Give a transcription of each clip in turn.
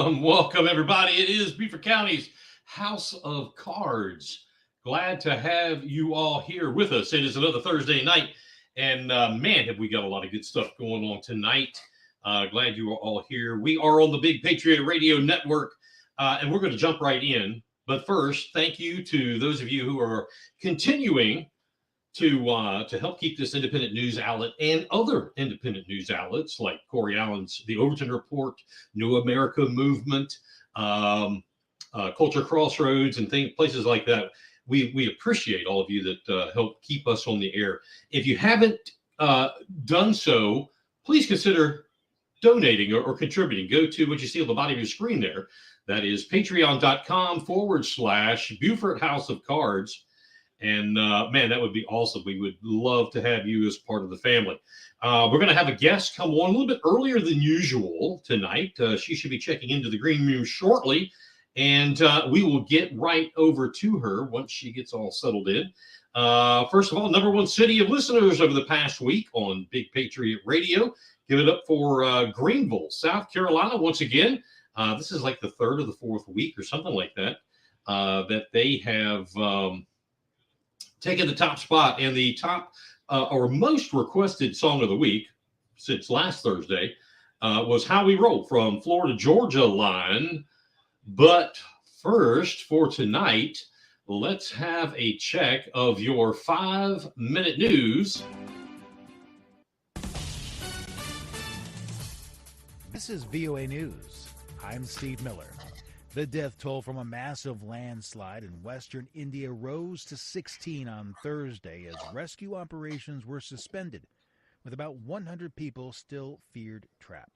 And welcome, everybody. It is Beaufort County's House of Cards. Glad to have you all here with us. It is another Thursday night, and man, have we got a lot of good stuff going on tonight. Glad you are all here. We are on the Big Patriot Radio Network, and we're going to jump right in. But first, thank you to those of you who are continuing to help keep this independent news outlet and other independent news outlets like Corey Allen's The Overton Report, New America Movement, Culture Crossroads, and places like that. We appreciate all of you that help keep us on the air. If you haven't done so, please consider donating or contributing. Go to what you see on the bottom of your screen there. That is patreon.com/Beaufort House of Cards. And man, that would be awesome. We would love to have you as part of the family. We're going to have a guest come on a little bit earlier than usual tonight. She should be checking into the green room shortly, and we will get right over to her once she gets all settled in. First of all, number one city of listeners over the past week on Big Patriot Radio. Give it up for Greenville, South Carolina. Once again, this is like the third or the fourth week or something like that, that they have taken the top spot, and the top or most requested song of the week since last Thursday was How We Roll from Florida Georgia Line. But first, for tonight, let's have a check of your 5-minute news. This is VOA News. I'm Steve Miller. The death toll from a massive landslide in western India rose to 16 on Thursday as rescue operations were suspended, with about 100 people still feared trapped.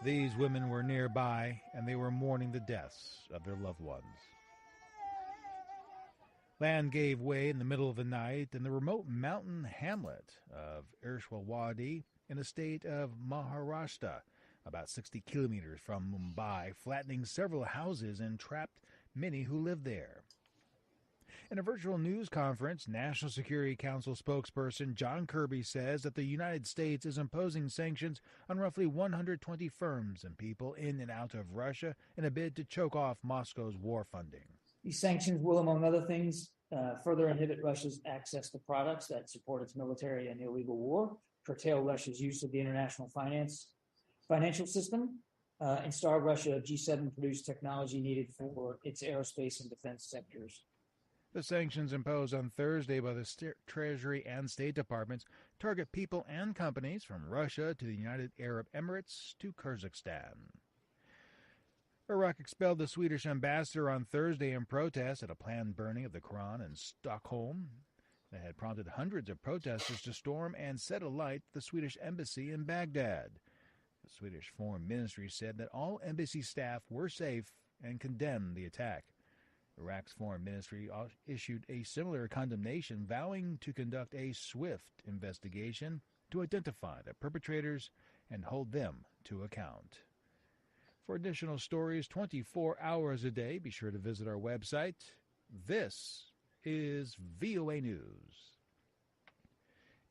These women were nearby, and they were mourning the deaths of their loved ones. Land gave way in the middle of the night in the remote mountain hamlet of Irshwawadi in the state of Maharashtra, about 60 kilometers from Mumbai, flattening several houses and trapped many who lived there. In a virtual news conference, National Security Council spokesperson John Kirby says that the United States is imposing sanctions on roughly 120 firms and people in and out of Russia in a bid to choke off Moscow's war funding. These sanctions will, among other things, further inhibit Russia's access to products that support its military and illegal war, curtail Russia's use of the international financial system, and starve Russia of G7 produced technology needed for its aerospace and defense sectors. The sanctions imposed on Thursday by the Treasury and State Departments target people and companies from Russia to the United Arab Emirates to Kyrgyzstan. Iraq expelled the Swedish ambassador on Thursday in protest at a planned burning of the Quran in Stockholm. that had prompted hundreds of protesters to storm and set alight the Swedish embassy in Baghdad. The Swedish Foreign Ministry said that all embassy staff were safe and condemned the attack. Iraq's Foreign Ministry issued a similar condemnation, vowing to conduct a swift investigation to identify the perpetrators and hold them to account. For additional stories 24 hours a day, be sure to visit our website. This is VOA News.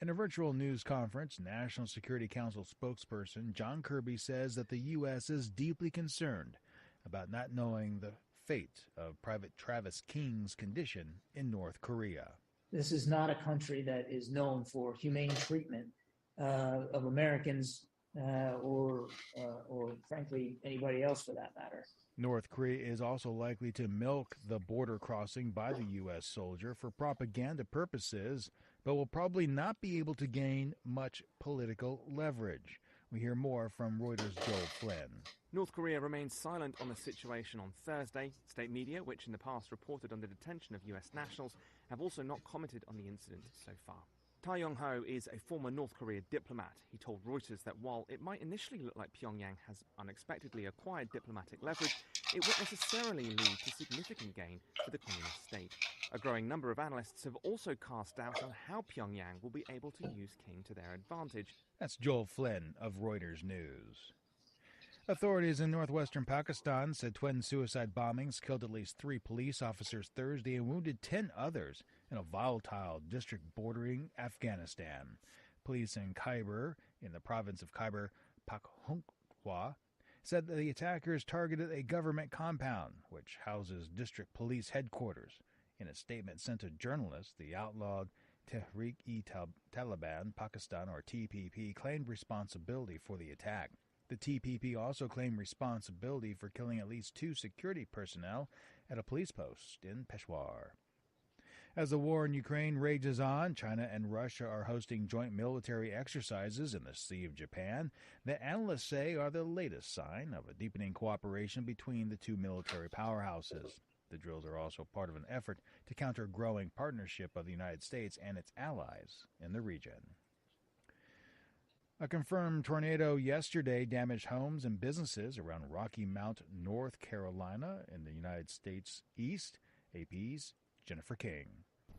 In a virtual news conference, National Security Council spokesperson John Kirby says that the U.S. is deeply concerned about not knowing the fate of Private Travis King's condition in North Korea. This is not a country that is known for humane treatment of Americans or frankly, anybody else for that matter. North Korea is also likely to milk the border crossing by the U.S. soldier for propaganda purposes, but will probably not be able to gain much political leverage. We hear more from Reuters' Joel Flynn. North Korea remains silent on the situation on Thursday. State media, which in the past reported on the detention of U.S. nationals, have also not commented on the incident so far. Tai Yong-ho is a former North Korea diplomat. He told Reuters that while it might initially look like Pyongyang has unexpectedly acquired diplomatic leverage, it won't necessarily lead to significant gain for the communist state. A growing number of analysts have also cast doubt on how Pyongyang will be able to use King to their advantage. That's Joel Flynn of Reuters News. Authorities in northwestern Pakistan said twin suicide bombings killed at least 3 police officers Thursday and wounded 10 others in a volatile district bordering Afghanistan. Police in Khyber, in the province of Khyber Pakhtunkhwa, said that the attackers targeted a government compound, which houses district police headquarters. In a statement sent to journalists, the outlawed Tehreek-e-Taliban Pakistan, or TPP, claimed responsibility for the attack. The TPP also claimed responsibility for killing at least 2 security personnel at a police post in Peshawar. As the war in Ukraine rages on, China and Russia are hosting joint military exercises in the Sea of Japan that analysts say are the latest sign of a deepening cooperation between the two military powerhouses. The drills are also part of an effort to counter growing partnership of the United States and its allies in the region. A confirmed tornado yesterday damaged homes and businesses around Rocky Mount, North Carolina in the United States East. AP's Jennifer King.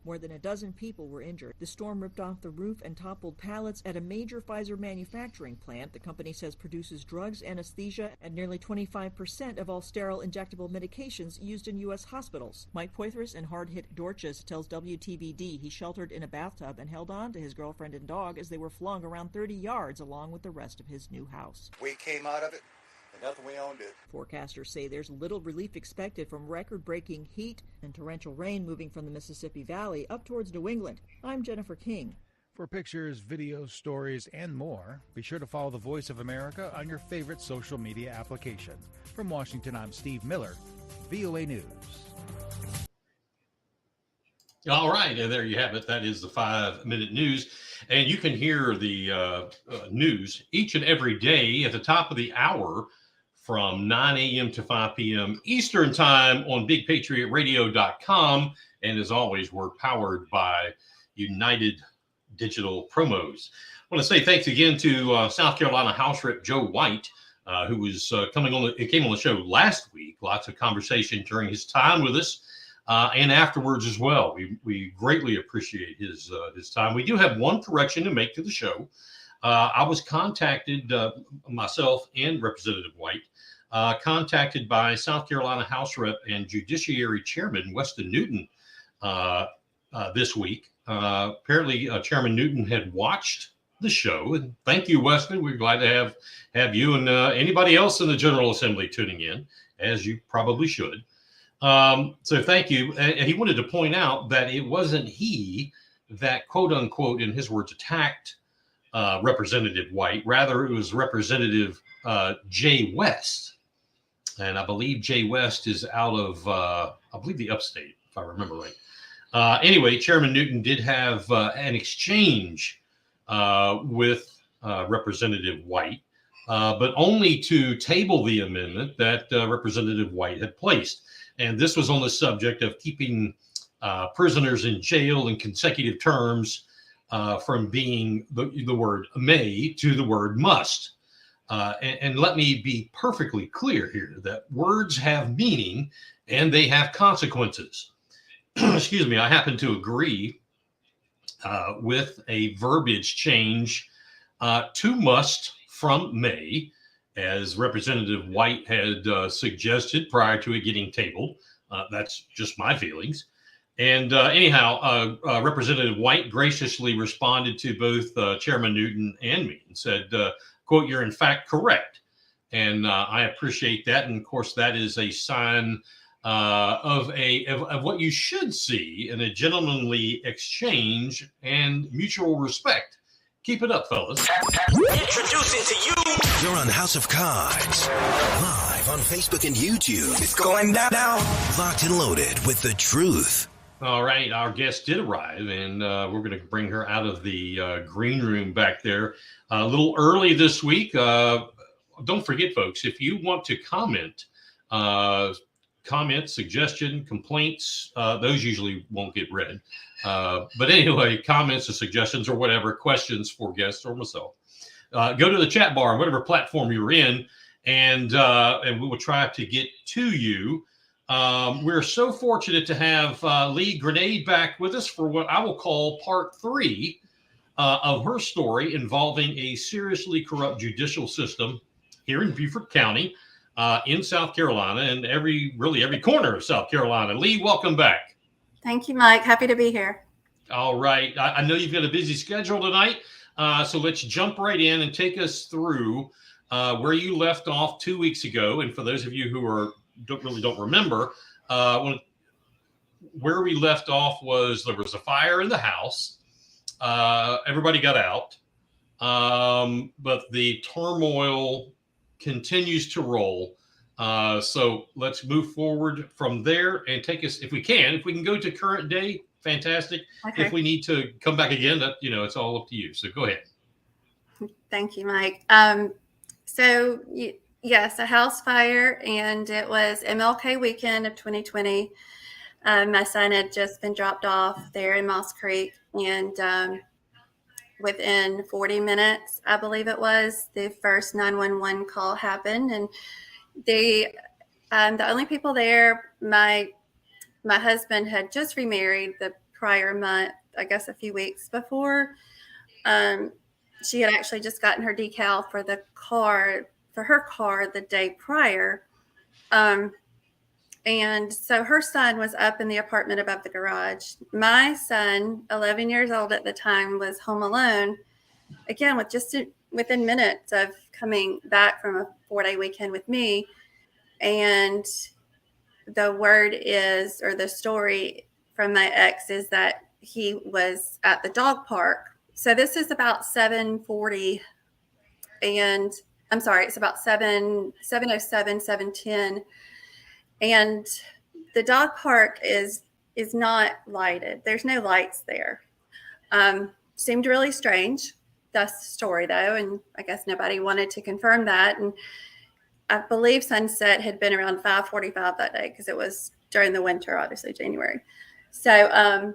More than a dozen people were injured. The storm ripped off the roof and toppled pallets at a major Pfizer manufacturing plant. The company says produces drugs, anesthesia, and nearly 25% of all sterile injectable medications used in U.S. hospitals. Mike Poitras in hard-hit Dorchester tells WTVD he sheltered in a bathtub and held on to his girlfriend and dog as they were flung around 30 yards along with the rest of his new house. We came out of it. Nothing we owned it. Forecasters say there's little relief expected from record-breaking heat and torrential rain moving from the Mississippi Valley up towards New England. I'm Jennifer King. For pictures, videos, stories, and more, be sure to follow The Voice of America on your favorite social media application. From Washington, I'm Steve Miller, VOA News. All right, and there you have it. That is the 5-minute news. And you can hear the news each and every day at the top of the hour from 9 a.m. to 5 p.m. Eastern Time on BigPatriotRadio.com. And as always, we're powered by United Digital Promos. I want to say thanks again to South Carolina House Rep Joe White, who was came on the show last week. Lots of conversation during his time with us. And afterwards as well. We greatly appreciate his time. We do have one correction to make to the show. I was contacted, myself and Representative White, contacted by South Carolina House Rep and Judiciary Chairman Weston Newton this week. Apparently, Chairman Newton had watched the show. And thank you, Weston. We're glad to have you and anybody else in the General Assembly tuning in, as you probably should. So thank you. And he wanted to point out that it wasn't he that, quote unquote, in his words, attacked Representative White. Rather, it was Representative Jay West. And I believe Jay West is out of, I believe, the upstate, if I remember right. Anyway, Chairman Newton did have an exchange with Representative White, but only to table the amendment that Representative White had placed. And this was on the subject of keeping prisoners in jail in consecutive terms from being the word may to the word must. And let me be perfectly clear here that words have meaning and they have consequences. Excuse me, I happen to agree with a verbiage change to must from may, as Representative White had suggested prior to it getting tabled. That's just my feelings. And anyhow, Representative White graciously responded to both Chairman Newton and me and said, quote, "You're in fact correct." And I appreciate that. And of course, that is a sign of what you should see in a gentlemanly exchange and mutual respect. Keep it up, fellas. Introducing to you. You're on House of Cards, live on Facebook and YouTube. It's going down now. Locked and loaded with the truth. All right, our guest did arrive, and we're going to bring her out of the green room back there a little early this week. Don't forget, folks, if you want to comment, suggestion, complaints, those usually won't get read. But anyway, comments or suggestions or whatever, questions for guests or myself, go to the chat bar on whatever platform you're in, and we will try to get to you. We're so fortunate to have Lee Grenade back with us for what I will call part 3 of her story involving a seriously corrupt judicial system here in Beaufort County, in South Carolina, and every corner of South Carolina. Lee, welcome back. Thank you, Mike. Happy to be here. All right. I know you've got a busy schedule tonight, so let's jump right in and take us through where you left off 2 weeks ago. And for those of you who don't remember, where we left off was there was a fire in the house. Everybody got out, but the turmoil continues to roll. So let's move forward from there and take us, if we can go to current day, fantastic. Okay. If we need to come back again, that, it's all up to you. So go ahead. Thank you, Mike. Yes, a house fire, and it was MLK weekend of 2020. My son had just been dropped off there in Moss Creek, and within 40 minutes, I believe it was, the first 911 call happened, and the only people there, my husband had just remarried the prior month, I guess a few weeks before. She had actually just gotten her decal for her car the day prior. And so her son was up in the apartment above the garage. My son, 11 years old at the time, was home alone, again, within minutes of coming back from a 4-day weekend with me. And the word is, or the story from my ex is that he was at the dog park. So this is about 7:40, and I'm sorry, it's about 7:07, 7:10. And the dog park is not lighted. There's no lights there. Seemed really strange. That's the story, though, and I guess nobody wanted to confirm that. And I believe sunset had been around 5:45 that day because it was during the winter, obviously January. So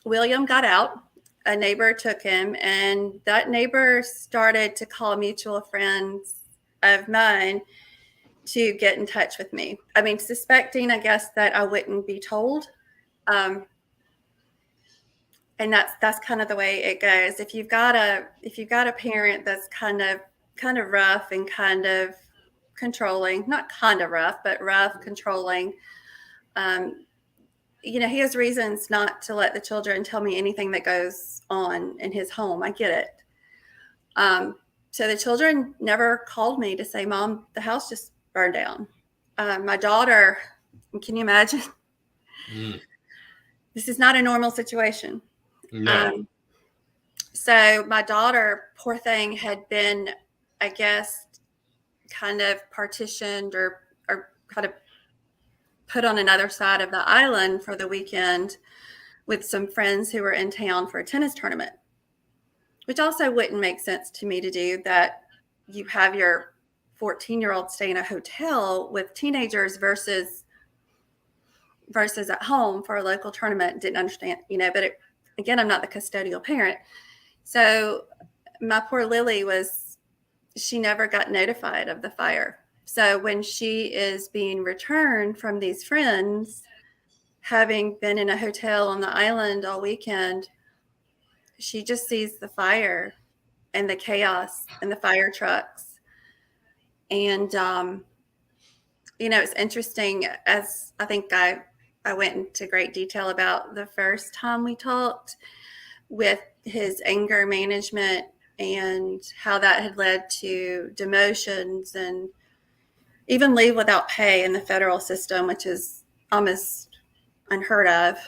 William got out. A neighbor took him, and that neighbor started to call mutual friends of mine to get in touch with me. I mean, suspecting, I guess, that I wouldn't be told. And that's kind of the way it goes. If you've got a parent that's kind of rough and kind of controlling, not kind of rough, but rough, controlling, he has reasons not to let the children tell me anything that goes on in his home. I get it. So the children never called me to say, "Mom, the house just burned down." My daughter, can you imagine? This is not a normal situation. No. So my daughter, poor thing, had been, I guess, kind of partitioned or kind of put on another side of the island for the weekend with some friends who were in town for a tennis tournament, which also wouldn't make sense to me to do that. You have your 14-year-old stay in a hotel with teenagers versus versus at home for a local tournament. Didn't understand, but again, I'm not the custodial parent. So my poor Lily she never got notified of the fire. So when she is being returned from these friends, having been in a hotel on the island all weekend, she just sees the fire and the chaos and the fire trucks. And, it's interesting, as I think I went into great detail about the first time we talked, with his anger management and how that had led to demotions and even leave without pay in the federal system, which is almost unheard of.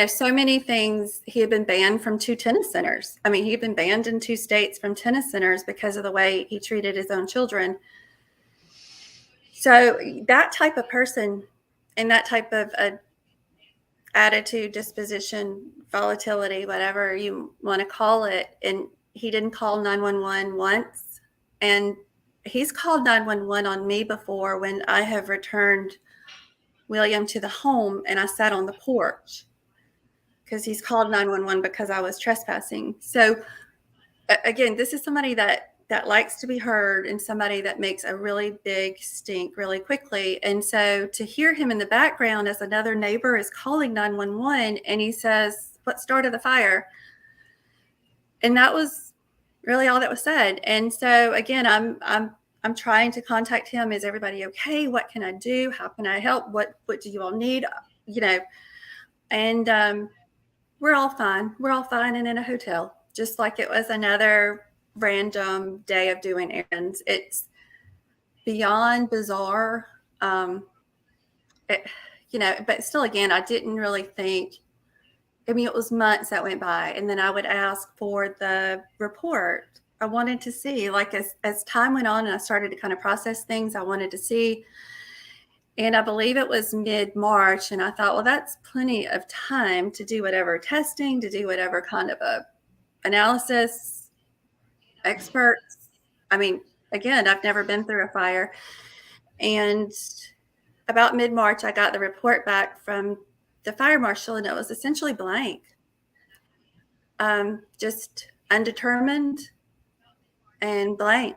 So many things. He had been banned from 2 tennis centers. I mean, he had been banned in 2 states from tennis centers because of the way he treated his own children. So that type of person and that type of attitude, disposition, volatility, whatever you want to call it, and he didn't call 911 once. And he's called 911 on me before when I have returned William to the home and I sat on the porch, because he's called 911 because I was trespassing. So again, this is somebody that likes to be heard and somebody that makes a really big stink really quickly. And so to hear him in the background as another neighbor is calling 911 and he says, "What started the fire?" And that was really all that was said. And so again, I'm trying to contact him. Is everybody okay? What can I do? How can I help? What do you all need? And we're all fine. We're all fine and in a hotel, just like it was another random day of doing errands. It's beyond bizarre. But still, again, I didn't really think, it was months that went by, and then I would ask for the report. I wanted to see, like, as time went on and I started to kind of process things, I wanted to see. And I believe it was mid-March, and I thought, well, that's plenty of time to do whatever testing, to do whatever kind of a analysis, experts. I mean, again, I've never been through a fire. And about mid-March, I got the report back from the fire marshal, and it was essentially blank. Just undetermined and blank.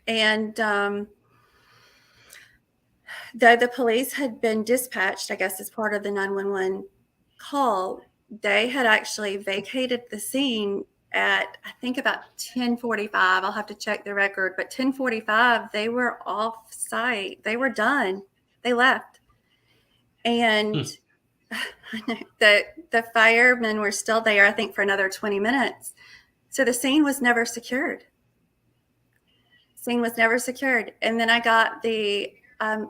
And though the police had been dispatched, I guess, as part of the 911 call, they had actually vacated the scene at, I think, about 10:45. I'll have to check the record, but 10:45, they were off site. They were done. They left. And the firemen were still there, I think, for another 20 minutes. So the scene was never secured. And then I got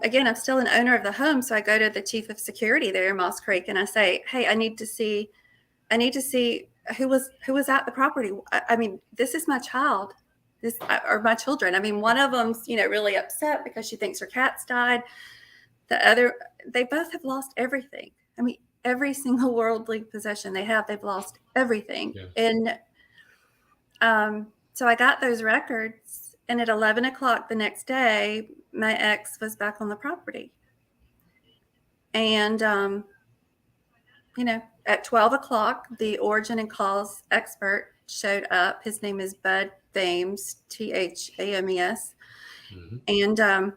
again, I'm still an owner of the home. So I go to the chief of security there in Moss Creek and I say, "Hey, I need to see who was at the property. I mean, this is my child, or my children." I mean, one of them's, really upset because she thinks her cat's died. The other, they both have lost everything. I mean, every single worldly possession they've lost everything. Yeah. And so I got those records, and at 11 o'clock the next day, my ex was back on the property. And, at 12 o'clock, the origin and cause expert showed up. His name is Bud Thames, Thames. Mm-hmm. And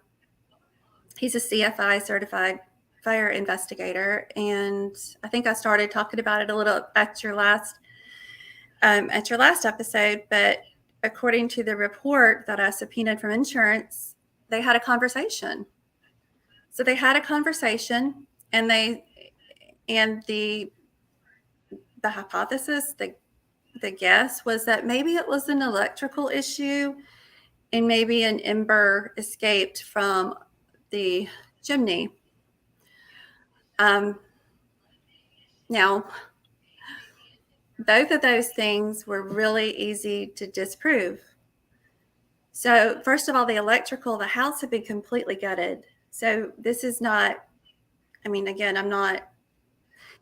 he's a CFI certified fire investigator. And I think I started talking about it a little at your last episode. But according to the report that I subpoenaed from insurance, they had a conversation. So they had a conversation, and the hypothesis, the guess was that maybe it was an electrical issue, and maybe an ember escaped from the chimney. Now, both of those things were really easy to disprove. So first of all, the electrical, the house had been completely gutted. So this is not, again,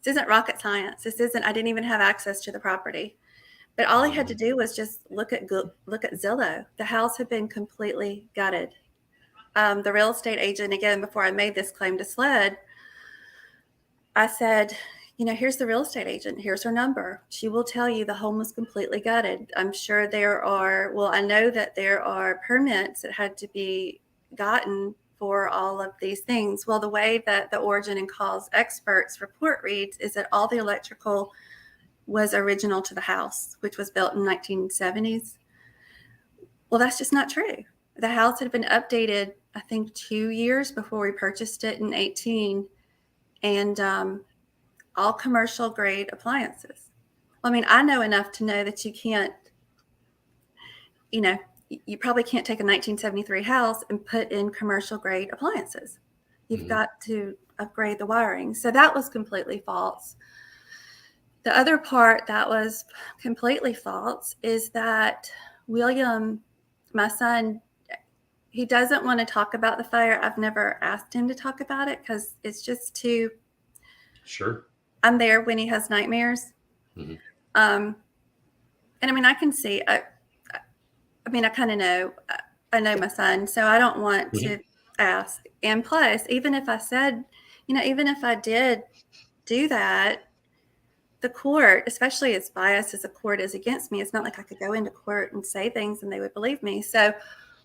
this isn't rocket science. I didn't even have access to the property. But all he had to do was just look at Zillow. The house had been completely gutted. the real estate agent, again, before I made this claim to SLED, I said, here's the real estate agent. Here's her number. She will tell you the home was completely gutted. I'm sure I know that there are permits that had to be gotten for all of these things. Well, the way that the origin and cause experts report reads is that all the electrical was original to the house, which was built in 1970s. Well, that's just not true. The house had been updated, I think, 2 years before we purchased it in 18, and all commercial grade appliances. I mean, I know enough to know that you can't, you probably can't take a 1973 house and put in commercial grade appliances. You've got to upgrade the wiring. So that was completely false. The other part that was completely false is that William, my son, he doesn't want to talk about the fire. I've never asked him to talk about it because it's just too. Sure. I'm there when he has nightmares. Mm-hmm. And I mean, I can see, I kind of know, I know my son, so I don't want to ask. And plus, even if I said, even if I did do that, the court, especially as biased as the court is against me, it's not like I could go into court and say things and they would believe me. So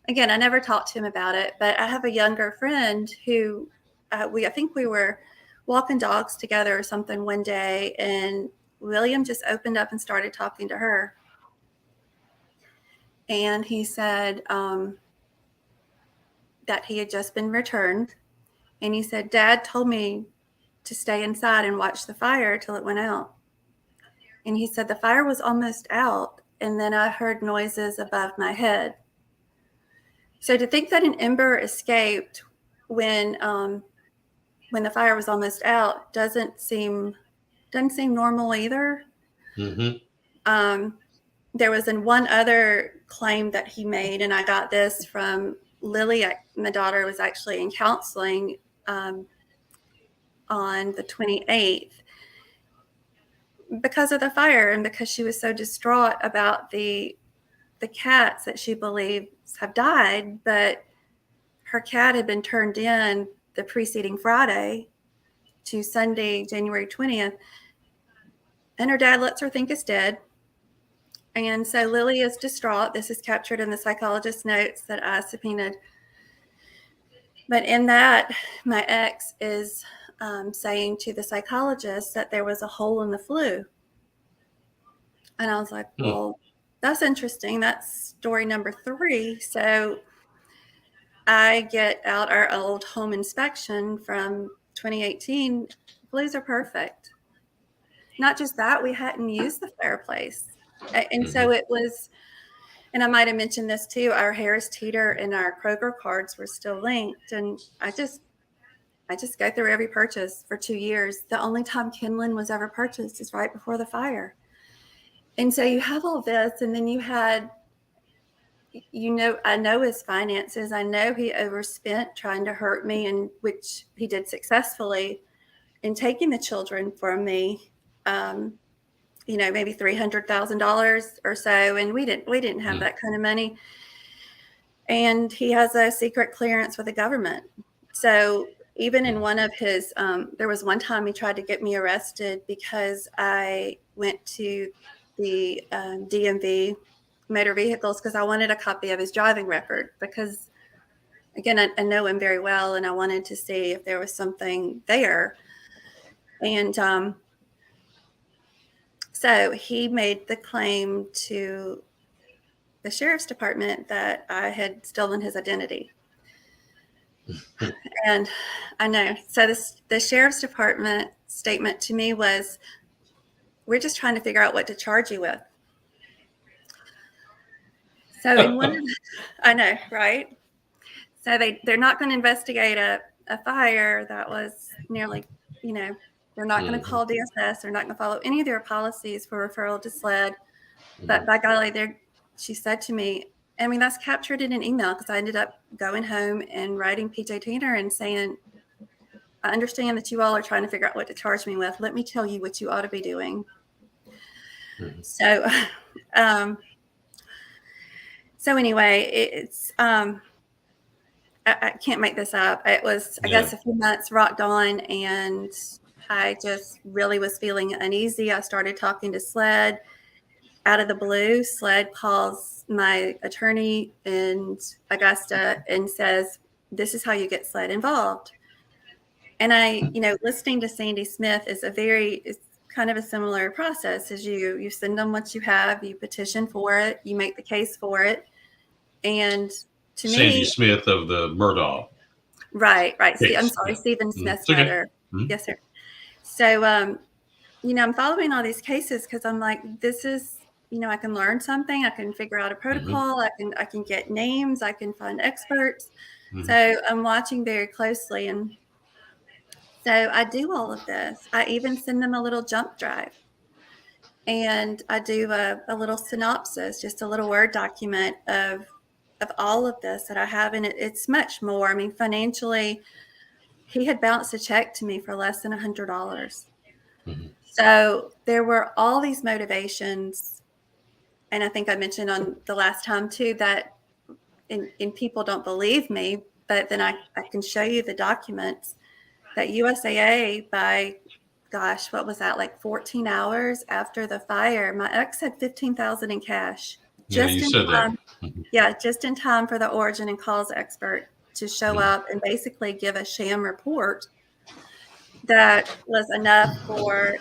again, I never talked to him about it, but I have a younger friend who I think we were walking dogs together or something one day, and William just opened up and started talking to her. And he said that he had just been returned. And he said, Dad told me to stay inside and watch the fire till it went out. And he said the fire was almost out, and then I heard noises above my head. So to think that an ember escaped when the fire was almost out doesn't seem normal either. Mm-hmm. There was one other claim that he made, and I got this from Lily. My daughter was actually in counseling on the 28th because of the fire and because she was so distraught about the cats that she believes have died, but her cat had been turned in the preceding Friday to Sunday, January 20th, and her dad lets her think it's dead. And so Lily is distraught. This is captured in the psychologist's notes that I subpoenaed. But in that, my ex is saying to the psychologist that there was a hole in the flue. And I was like, well, that's interesting. That's story number 3. So I get out our old home inspection from 2018. Flues are perfect. Not just that, we hadn't used the fireplace. And so it was, and I might have mentioned this too, our Harris Teeter and our Kroger cards were still linked. And I just go through every purchase for 2 years. The only time Kenlin was ever purchased is right before the fire. And so you have all this, and then you had, I know his finances. I know he overspent trying to hurt me, and which he did successfully in taking the children from me. Maybe $300,000 or so, and we didn't have that kind of money. And he has a secret clearance with the government. So even in one of his, there was one time he tried to get me arrested because I went to the DMV motor vehicles because I wanted a copy of his driving record because, again, I know him very well, and I wanted to see if there was something there. And so he made the claim to the sheriff's department that I had stolen his identity. And I know. So the sheriff's department statement to me was, we're just trying to figure out what to charge you with. So in one of I know, right? So they're not going to investigate a fire that was nearly, they're not going to call DSS. They're not going to follow any of their policies for referral to SLED. But by golly, she said to me, I mean, that's captured in an email because I ended up going home and writing PJ Tanner and saying, I understand that you all are trying to figure out what to charge me with. Let me tell you what you ought to be doing. So anyway, it's I can't make this up. It was, I guess, a few months rocked on, and I just really was feeling uneasy. I started talking to SLED out of the blue. SLED calls my attorney in Augusta and says, "This is how you get SLED involved." And listening to Sandy Smith is it's kind of a similar process. As you send them what you have, you petition for it, you make the case for it, and to Sandy me, Smith of the Murdaugh. right. Case. I'm sorry, Stephen Smith's okay. mother. Mhm. Yes, sir. So, I'm following all these cases because I'm like, this is, I can learn something. I can figure out a protocol. I can get names. I can find experts. So I'm watching very closely, and so I do all of this. I even send them a little jump drive, and I do a little synopsis, just a little Word document of all of this that I have, and it's much more. I mean, financially, he had bounced a check to me for less than $100. So there were all these motivations, and I think I mentioned on the last time too that, and people don't believe me, but then I can show you the documents that USAA, by gosh, what was that, like 14 hours after the fire, my ex had $15,000 in cash. You said that. Yeah, just in time for the origin and cause expert to show up and basically give a sham report that was enough for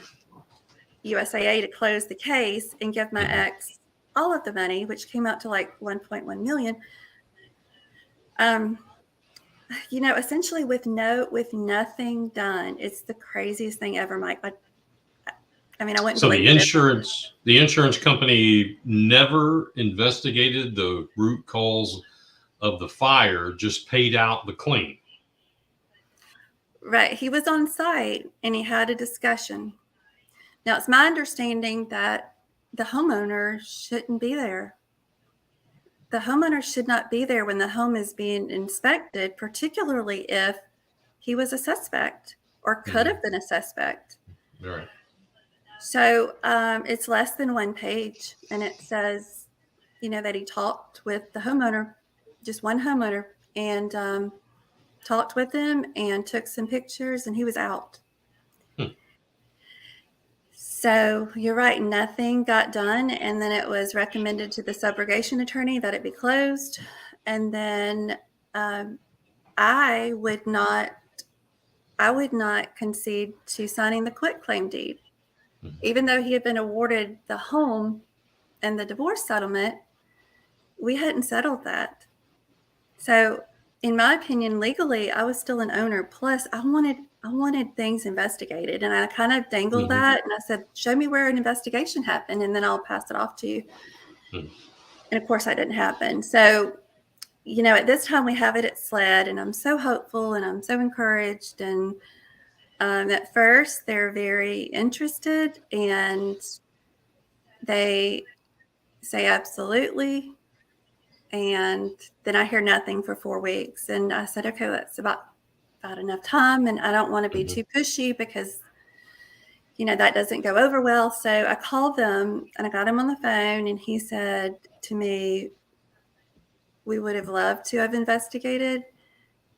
USAA to close the case and give my ex all of the money, which came out to like 1.1 million. Essentially with nothing done. It's the craziest thing ever, Mike. I wouldn't So believe the insurance company never investigated the root cause of the fire, just paid out the claim. Right. He was on site and he had a discussion. Now, it's my understanding that the homeowner shouldn't be there. The homeowner should not be there when the home is being inspected, particularly if he was a suspect or could have been a suspect. All right. So it's less than one page, and it says, that he talked with the homeowner, just one homeowner, and talked with him and took some pictures, and he was out. So you're right, nothing got done, and then it was recommended to the subrogation attorney that it be closed, and then I would not concede to signing the quitclaim deed. Even though he had been awarded the home and the divorce settlement, we hadn't settled that. So in my opinion, legally, I was still an owner. Plus, I wanted things investigated, and I kind of dangled that, and I said, "Show me where an investigation happened, and then I'll pass it off to you." And of course, that didn't happen. So, at this time, we have it at SLED, and I'm so hopeful, and I'm so encouraged. And at first, they're very interested, and they say absolutely. And then I hear nothing for 4 weeks. And I said, okay, that's about enough time. And I don't want to be too pushy because, that doesn't go over well. So I called them and I got him on the phone, and he said to me, "We would have loved to have investigated,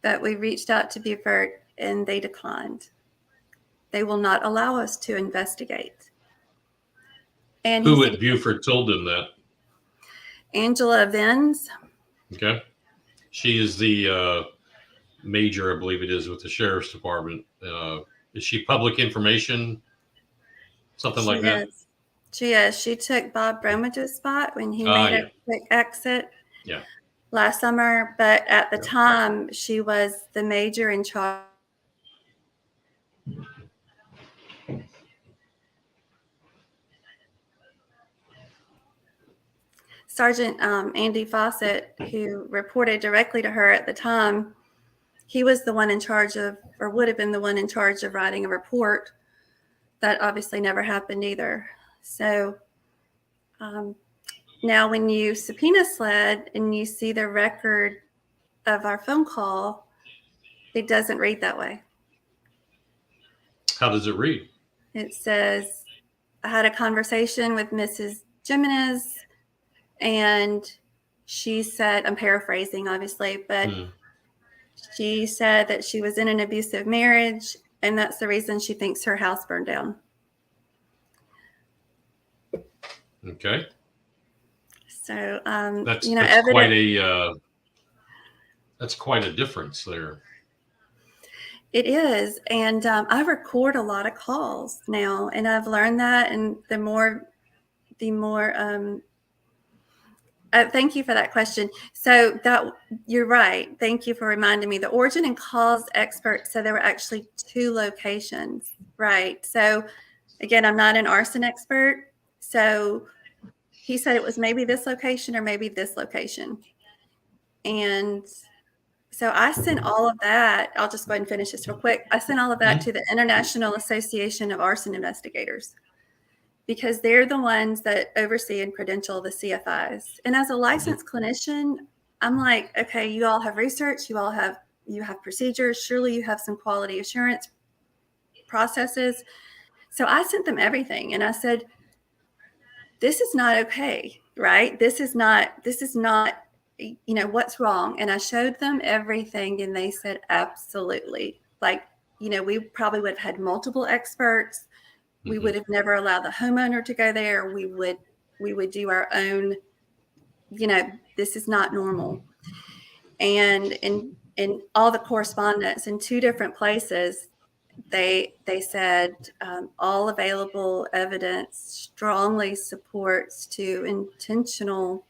but we reached out to Beaufort and they declined. They will not allow us to investigate." And who at Beaufort told him that? Angela Venz. Okay. She is the major, I believe it is, with the sheriff's department. Is she public information? Something like that? She is. She took Bob Bromage's spot when he made a quick exit last summer. But at the time, she was the major in charge. Sergeant Andy Fawcett, who reported directly to her at the time, he was the one in charge of, or would have been the one in charge of, writing a report. That obviously never happened either. So now when you subpoena SLED and you see the record of our phone call, it doesn't read that way. How does it read? It says, "I had a conversation with Mrs. Jimenez, and she said," I'm paraphrasing obviously, but She said that she was in an abusive marriage, and that's the reason she thinks her house burned down. Okay. So, That's you know, that's quite a difference there. It is. And I record a lot of calls now, and I've learned that. And the more, thank you for that question. So that you're right. Thank you for reminding me. The origin and cause expert said there were actually 2 locations, right? So again, I'm not an arson expert. So he said it was maybe this location or maybe this location. And so I sent all of that. I'll just go ahead and finish this real quick. I sent all of that to the International Association of Arson Investigators, because they're the ones that oversee and credential the CFIs. And as a licensed clinician, I'm like, okay, you all have research, you have procedures, surely you have some quality assurance processes. So I sent them everything, and I said, this is not okay, right? This is not, what's wrong? And I showed them everything, and they said, absolutely. Like, we probably would have had multiple experts. We would have never allowed the homeowner to go there. We would do our own, this is not normal. And in all the correspondence in 2 different places, they said all available evidence strongly supports to intentional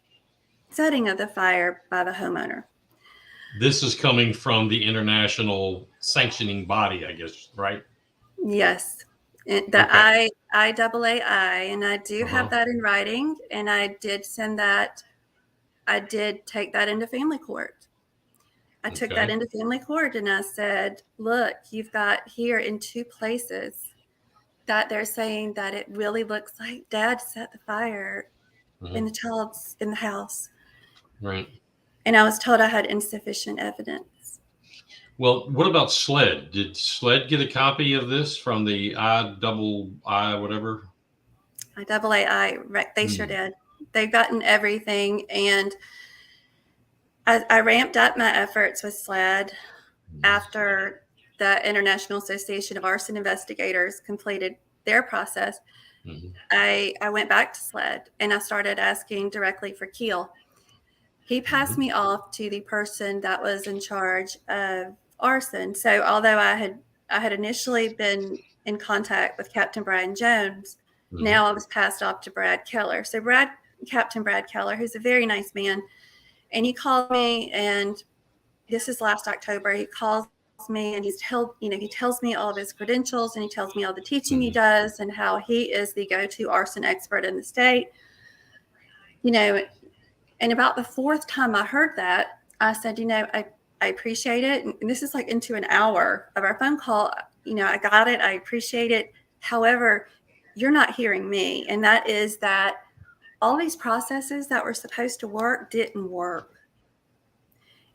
setting of the fire by the homeowner. This is coming from the international sanctioning body, I guess, right? Yes. The IAAI, and I do have that in writing, and I did send that. I did take that into family court. I took that into family court, and I said, look, you've got here in 2 places that they're saying that it really looks like Dad set the fire in the house. Right. And I was told I had insufficient evidence. Well, what about SLED? Did SLED get a copy of this from the IAAI, whatever? IAAI, right? They sure did. They've gotten everything. And I ramped up my efforts with SLED after the International Association of Arson Investigators completed their process. I went back to SLED, and I started asking directly for Keel. He passed me off to the person that was in charge of arson. So although I had initially been in contact with Captain Brian Jones, now I was passed off to Brad Keller. So Captain Brad Keller, who's a very nice man, and he called me, and this is last October. He calls me, and he tells me all of his credentials, and he tells me all the teaching he does, and how he is the go-to arson expert in the state. And about the 4th time I heard that, I said, I appreciate it. And this is like into an hour of our phone call. I got it. I appreciate it. However, you're not hearing me. And that is that all these processes that were supposed to work didn't work.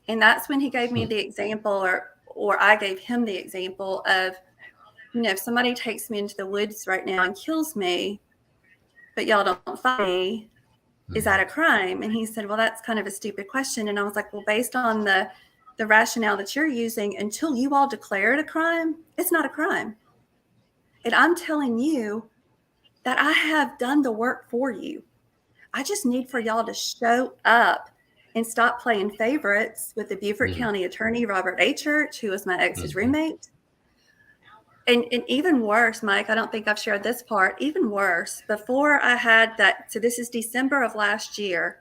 And that's when he gave me the example, or I gave him the example of, if somebody takes me into the woods right now and kills me, but y'all don't find me, is that a crime? And he said, well, that's kind of a stupid question. And I was like, well, based on the rationale that you're using, until you all declare it a crime, it's not a crime. And I'm telling you that I have done the work for you. I just need for y'all to show up and stop playing favorites with the Beaufort County Attorney, Robert A. Church, who was my ex's roommate. And even worse, Mike, I don't think I've shared this part, even worse, before I had that, so this is December of last year,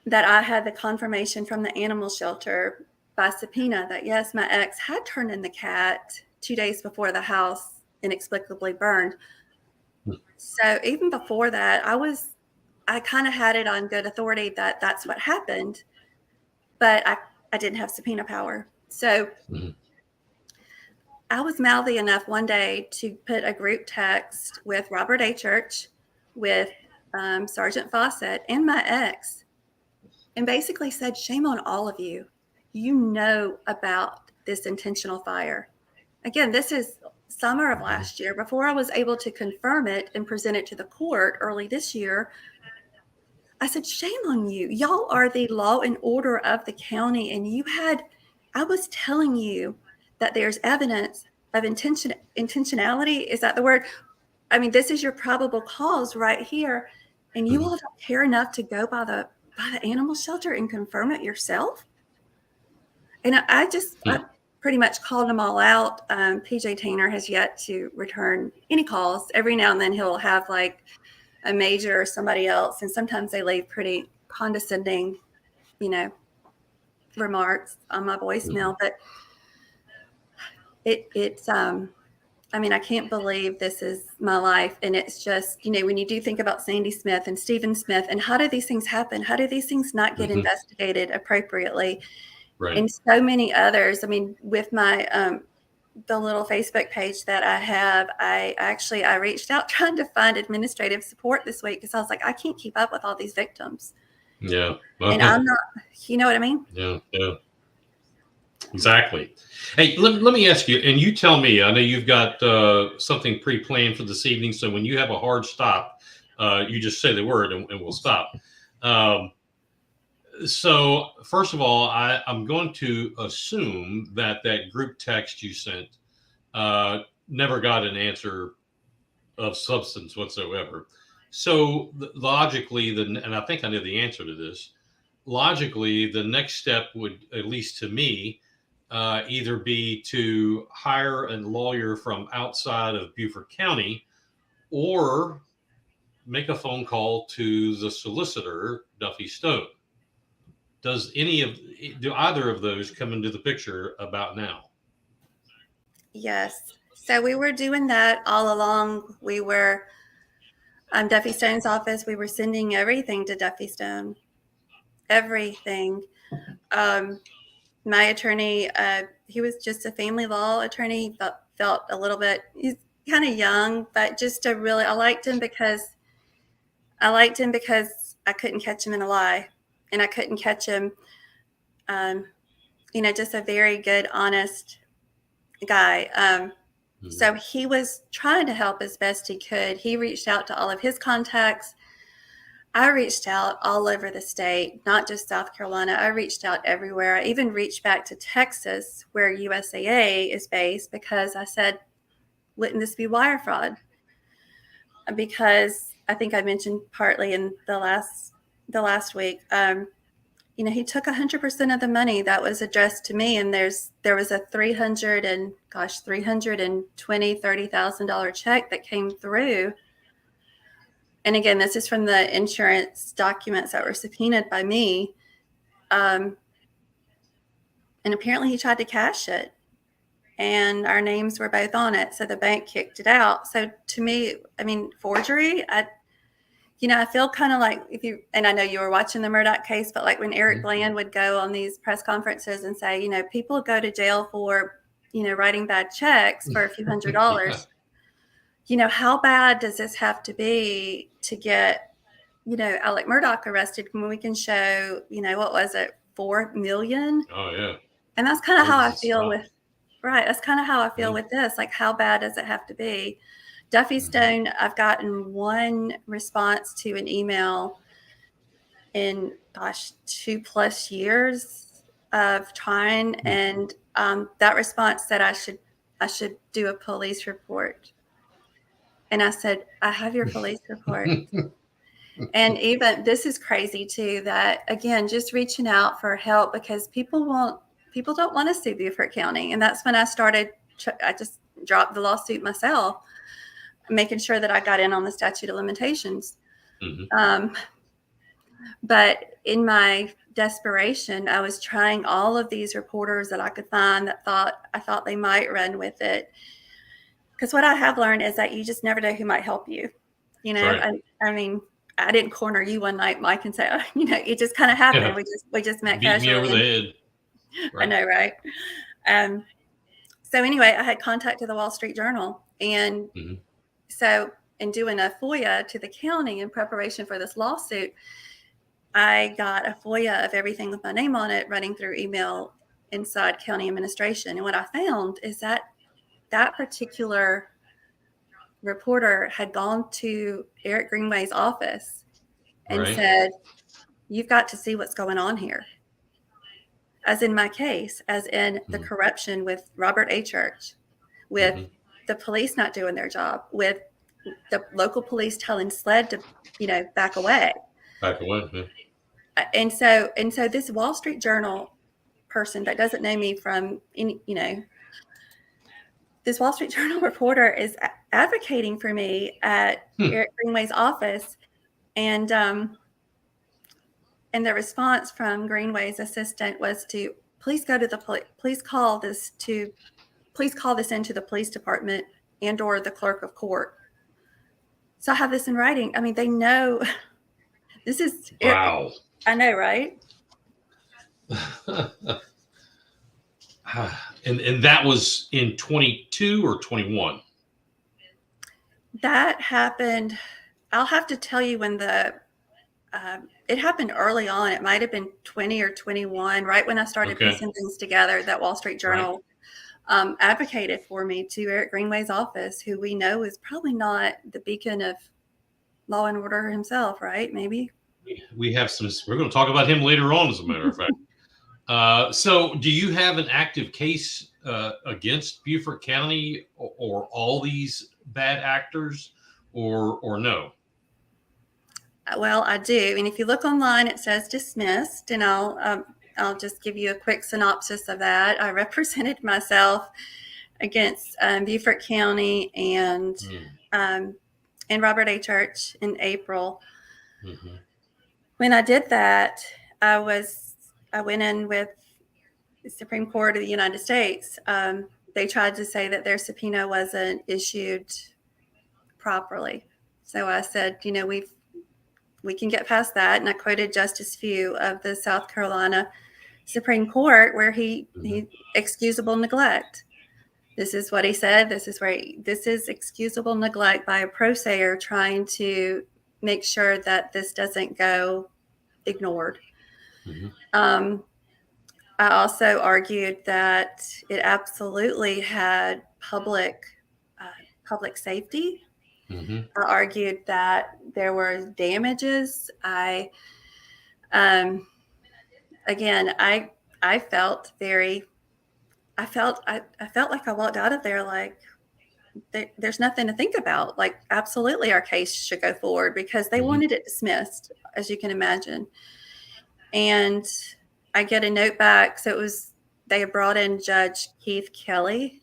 that I had the confirmation from the animal shelter by subpoena that, yes, my ex had turned in the cat 2 days before the house inexplicably burned. So even before that, I kind of had it on good authority that that's what happened, but I didn't have subpoena power. So I was mouthy enough one day to put a group text with Robert A. Church, with Sergeant Fawcett, and my ex, and basically said, shame on all of you. You know about this intentional fire. Again, this is summer of last year, before I was able to confirm it and present it to the court early this year. I said, shame on you. Y'all are the law and order of the county, and you had I was telling you that there's evidence of intentionality. Is that the word? I mean, this is your probable cause right here. And you all don't care enough to go by the animal shelter and confirm it yourself. And I pretty much called them all out. PJ Tanner has yet to return any calls. Every now and then he'll have like a major or somebody else. And sometimes they leave pretty condescending, remarks on my voicemail. But it's I mean, I can't believe this is my life. And it's just, when you do think about Sandy Smith and Stephen Smith and how do these things happen? How do these things not get investigated appropriately? Right. And so many others. I mean, with my, the little Facebook page that I have, I reached out trying to find administrative support this week because I was like, I can't keep up with all these victims. Yeah. And I'm not, you know what I mean? Yeah. Exactly. Hey, let me ask you, and you tell me, I know you've got something pre-planned for this evening. So when you have a hard stop, you just say the word and we'll stop. So first of all, I'm going to assume that group text you sent never got an answer of substance whatsoever. So logically, and I think I know the answer to this, logically, the next step would, at least to me, either be to hire a lawyer from outside of Beaufort County or make a phone call to the solicitor, Duffy Stone. Do either of those come into the picture about now? Yes. So we were doing that all along. We were, Duffy Stone's office, we were sending everything to Duffy Stone. Everything. My attorney, he was just a family law attorney, felt a little bit, he's kind of young, but I liked him because I couldn't catch him in a lie, and I couldn't catch him, just a very good, honest guy. So he was trying to help as best he could. He reached out to all of his contacts. I reached out all over the state, not just South Carolina. I reached out everywhere. I even reached back to Texas, where USAA is based, because I said, wouldn't this be wire fraud? Because I think I mentioned partly in the last week, he took 100% of the money that was addressed to me. And there was a $30,000 check that came through. And again, this is from the insurance documents that were subpoenaed by me. And apparently he tried to cash it, and our names were both on it. So the bank kicked it out. So to me, I mean, forgery, I feel kind of like and I know you were watching the Murdaugh case, but like when Eric Bland would go on these press conferences and say, people go to jail for, writing bad checks for a few $100s. How bad does this have to be to get, Alec Murdaugh arrested when we can show, what was it, 4 million? Oh, yeah. And that's kind of how I feel that's kind of how I feel with this. Like, how bad does it have to be? Duffy Stone, I've gotten one response to an email in, 2+ years of trying. And that response said I should do a police report. And I said, I have your police report. And even this is crazy too, that again, just reaching out for help, because people don't want to sue Beaufort County. And that's when I just dropped the lawsuit myself, making sure that I got in on the statute of limitations. But in my desperation, I was trying all of these reporters that I could find that I thought they might run with it. Because what I have learned is that you just never know who might help you. Right. I mean, I didn't corner you one night, Mike, and say, it just kind of happened. Yeah. We just met Beat casually. me over the head. Right. I know, right? So anyway, I had contacted the Wall Street Journal, and so in doing a FOIA to the county in preparation for this lawsuit, I got a FOIA of everything with my name on it running through email inside county administration. And what I found is that particular reporter had gone to Eric Greenway's office and said, you've got to see what's going on here. as in my case, as in the corruption with Robert A. Church, with the police not doing their job, with the local police telling SLED to, back away. Back away. Yeah. And so this Wall Street Journal person that doesn't know me from any, this Wall Street Journal reporter is advocating for me at Eric Greenway's office, and the response from Greenway's assistant was to please go to the police, please call this into the police department and or the clerk of court. So I have this in writing. I mean, they know this is wow. I know, right? And that was in 22 or 21? That happened. I'll have to tell you when it happened early on. It might have been 20 or 21, right when I started piecing things together. That Wall Street Journal advocated for me to Eric Greenway's office, who we know is probably not the beacon of law and order himself, right? Maybe. We have we're going to talk about him later on, as a matter of fact. So do you have an active case against Beaufort County or all these bad actors or no? Well, I do. And if you look online, it says dismissed, and I'll just give you a quick synopsis of that. I represented myself against Beaufort County and Robert A. Church in April. Mm-hmm. When I did that, I went in with the Supreme Court of the United States. They tried to say that their subpoena wasn't issued properly. So I said, we can get past that. And I quoted Justice Few of the South Carolina Supreme Court, where he excusable neglect. This is what he said. This is excusable neglect by a pro sayer trying to make sure that this doesn't go ignored. Mm-hmm. I also argued that it absolutely had public safety. Mm-hmm. I argued that there were damages. I felt like I walked out of there like there's nothing to think about. Like, absolutely our case should go forward, because they wanted it dismissed, as you can imagine. And I get a note back. So they had brought in Judge Keith Kelly.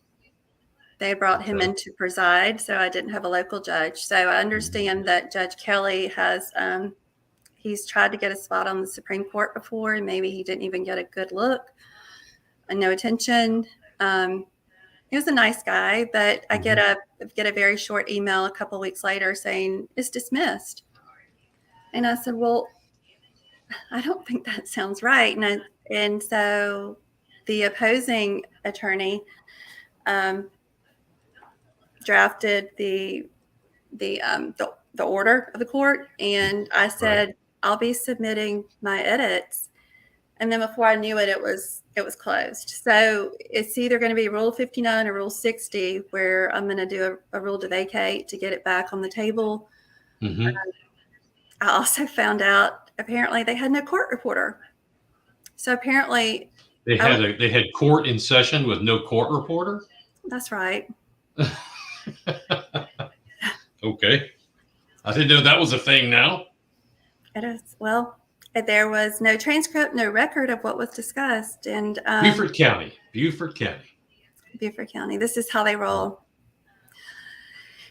They brought him in to preside, so I didn't have a local judge. So I understand that Judge Kelly has, he's tried to get a spot on the Supreme Court before, and maybe he didn't even get a good look and no attention. He was a nice guy, but I get a very short email a couple of weeks later saying it's dismissed. And I said, well, I don't think that sounds right. And so the opposing attorney drafted the order of the court, and I said, I'll be submitting my edits. And then before I knew it, it was closed. So it's either going to be Rule 59 or Rule 60, where I'm going to do a rule to vacate to get it back on the table. Mm-hmm. I also found out apparently they had no court reporter. So apparently they had court in session with no court reporter. That's right. Okay. I didn't know that was a thing now. It is. Well, there was no transcript, no record of what was discussed. And Beaufort County. Beaufort County. This is how they roll.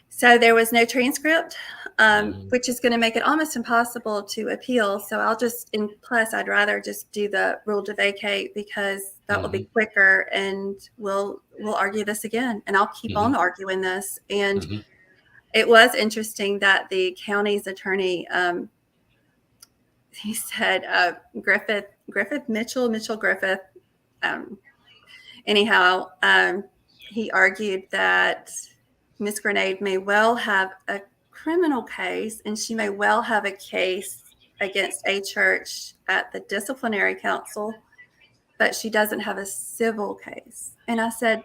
So there was no transcript, which is going to make it almost impossible to appeal. So plus I'd rather just do the rule to vacate, because that will be quicker, and we'll argue this again, and I'll keep on arguing this. And it was interesting that the county's attorney, he said, Mitchell Griffith. He argued that Ms. Grenade may well have a criminal case, and she may well have a case against a church at the disciplinary council, but she doesn't have a civil case. And I said,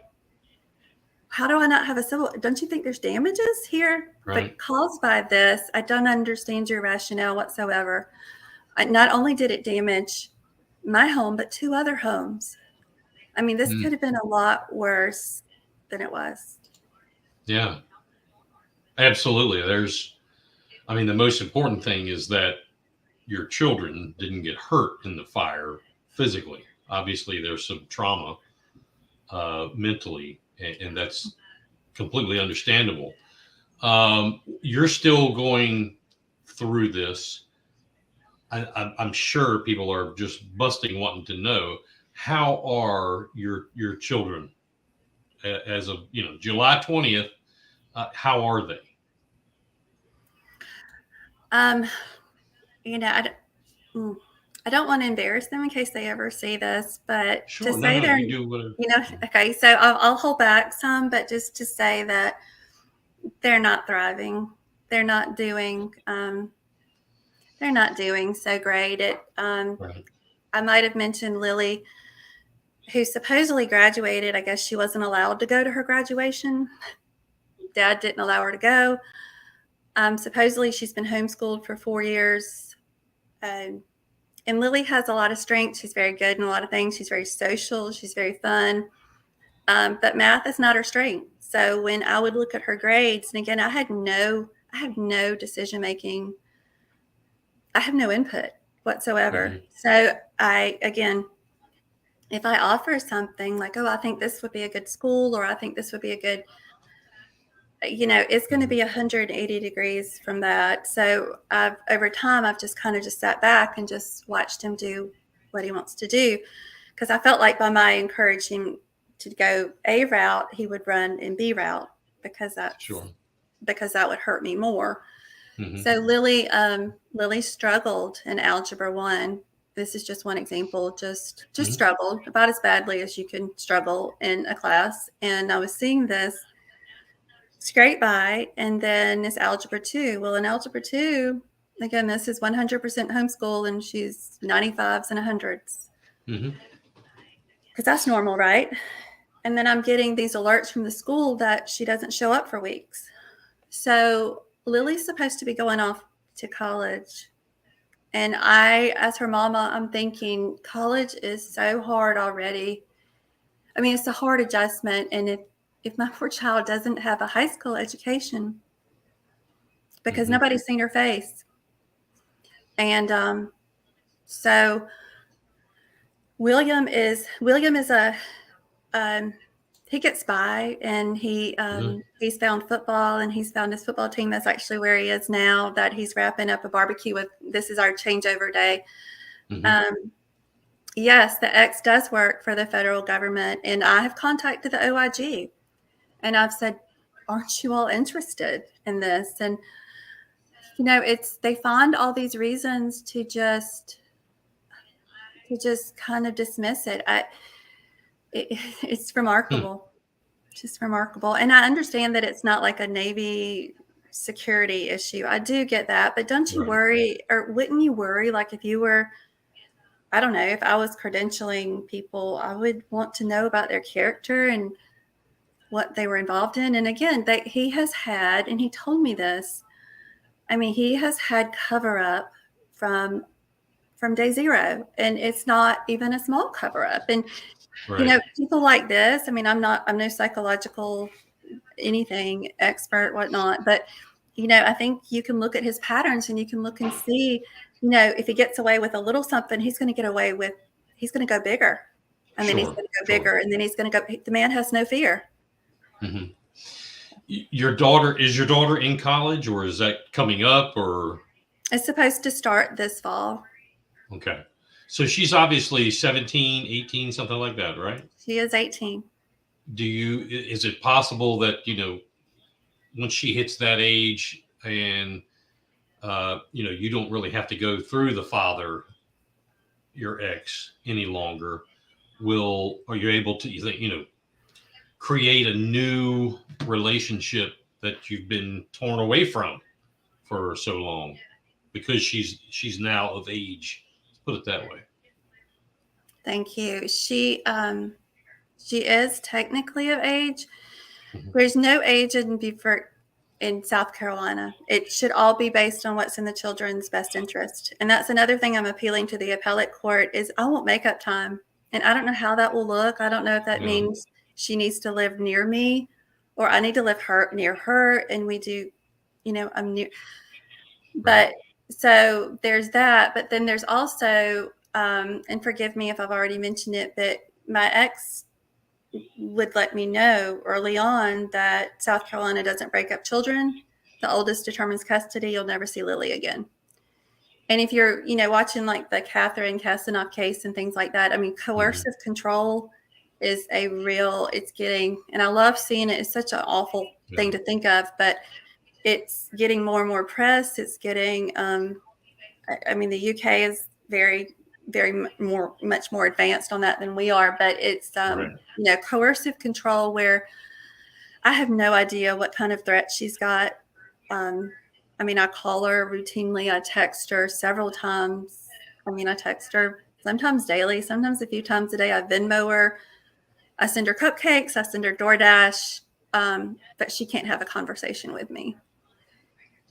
how do I not have a civil? Don't you think there's damages here? Right. But caused by this, I don't understand your rationale whatsoever. Not only did it damage my home, but 2 other homes. I mean, this could have been a lot worse than it was. Yeah, absolutely. The most important thing is that your children didn't get hurt in the fire physically. Obviously, there's some trauma mentally, and that's completely understandable. You're still going through this. I'm sure people are just busting wanting to know, how are your children as of July 20th? How are they? You know, I don't want to embarrass them in case they ever see this, but Sure, to say they're, you do whatever. okay, so I'll hold back some, but just to say that they're not thriving. They're not doing so great. Right. I might have mentioned Lily, who supposedly graduated. I guess she wasn't allowed to go to her graduation. Dad didn't allow her to go. Supposedly she's been homeschooled for 4 years. And Lily has a lot of strengths. She's very good in a lot of things. She's very social. She's very fun. But math is not her strength. So when I would look at her grades, and again, I have no decision making. I have no input whatsoever. Mm-hmm. So if I offer something like, oh, I think this would be a good school, or I think this would be a good, it's going to be 180 degrees from that. So over time, I've just kind of just sat back and just watched him do what he wants to do. Because I felt like by my encouraging him to go A route, he would run in B route, because that would hurt me more. Mm-hmm. So Lily struggled in Algebra 1. This is just one example, just mm-hmm. struggled about as badly as you can struggle in a class. And I was seeing this scrape by, and then it's Algebra 2. Well, in Algebra 2, again, this is 100% homeschool, and she's 95s and 100s. Mm-hmm. Because that's normal, right? And then I'm getting these alerts from the school that she doesn't show up for weeks. So Lily's supposed to be going off to college. And I, as her mama, I'm thinking college is so hard already. I mean, it's a hard adjustment. And if my poor child doesn't have a high school education, because mm-hmm. nobody's seen her face. And so William is he gets by, and he's found football, and he's found his football team. That's actually where he is now, that he's wrapping up a barbecue with. This is our changeover day. Mm-hmm. Yes, the X does work for the federal government, and I have contacted the OIG, and I've said, aren't you all interested in this? And they find all these reasons to just kind of dismiss it. It's remarkable. Just remarkable. And I understand that it's not like a Navy security issue. I do get that. But don't you worry, or wouldn't you worry, like if you were, I don't know, if I was credentialing people, I would want to know about their character and what they were involved in. And again, he has had, and he told me this, I mean, he has had cover up from day zero, and it's not even a small cover up. And people like this, I mean, I'm no psychological anything expert, whatnot, but I think you can look at his patterns, and you can look and see, if he gets away with a little something, he's going to go bigger, and then he's going to go bigger, and then he's going to go. The man has no fear. Mm-hmm. Your daughter in college, or is that coming up, or? It's supposed to start this fall. Okay. So she's obviously 17, 18, something like that, right? She is 18. Is it possible that, once she hits that age and, you don't really have to go through the father, your ex, any longer, are you able to, you think, create a new relationship that you've been torn away from for so long, because she's now of age? Put it that way. Thank you. She is technically of age. Mm-hmm. There's no age in Beaufort in South Carolina. It should all be based on what's in the children's best interest. And that's another thing I'm appealing to the appellate court is I want makeup time. And I don't know how that will look. I don't know if that means she needs to live near me or I need to live near her. And we do, I'm near. But so there's that. But then there's also, and forgive me if I've already mentioned it, but my ex would let me know early on that South Carolina doesn't break up children. The oldest determines custody. You'll never see Lily again. And if you're, watching like the Catherine Kasanoff case and things like that, I mean, coercive control is it's getting, and I love seeing it. It's such an awful thing to think of, but it's getting more and more press. It's getting, I mean, the UK is very much more advanced on that than we are, but it's coercive control where I have no idea what kind of threat she's got. I mean, I call her routinely. I text her several times. I mean, I text her sometimes daily, sometimes a few times a day. I Venmo her. I send her cupcakes. I send her DoorDash, but she can't have a conversation with me.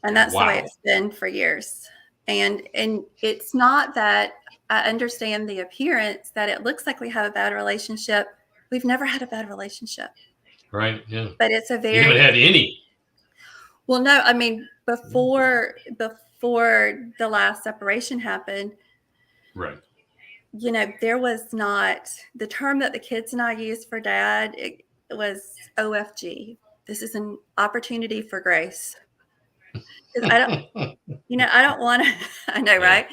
And that's the way it's been for years. And it's not that I understand the appearance that it looks like we have a bad relationship. We've never had a bad relationship. Right. Yeah. But it's a very. You haven't had any. Well, no, I mean, before the last separation happened. Right. There was not the term that the kids and I used for dad. It was OFG. This is an opportunity for grace. Because I don't want to. I know, right?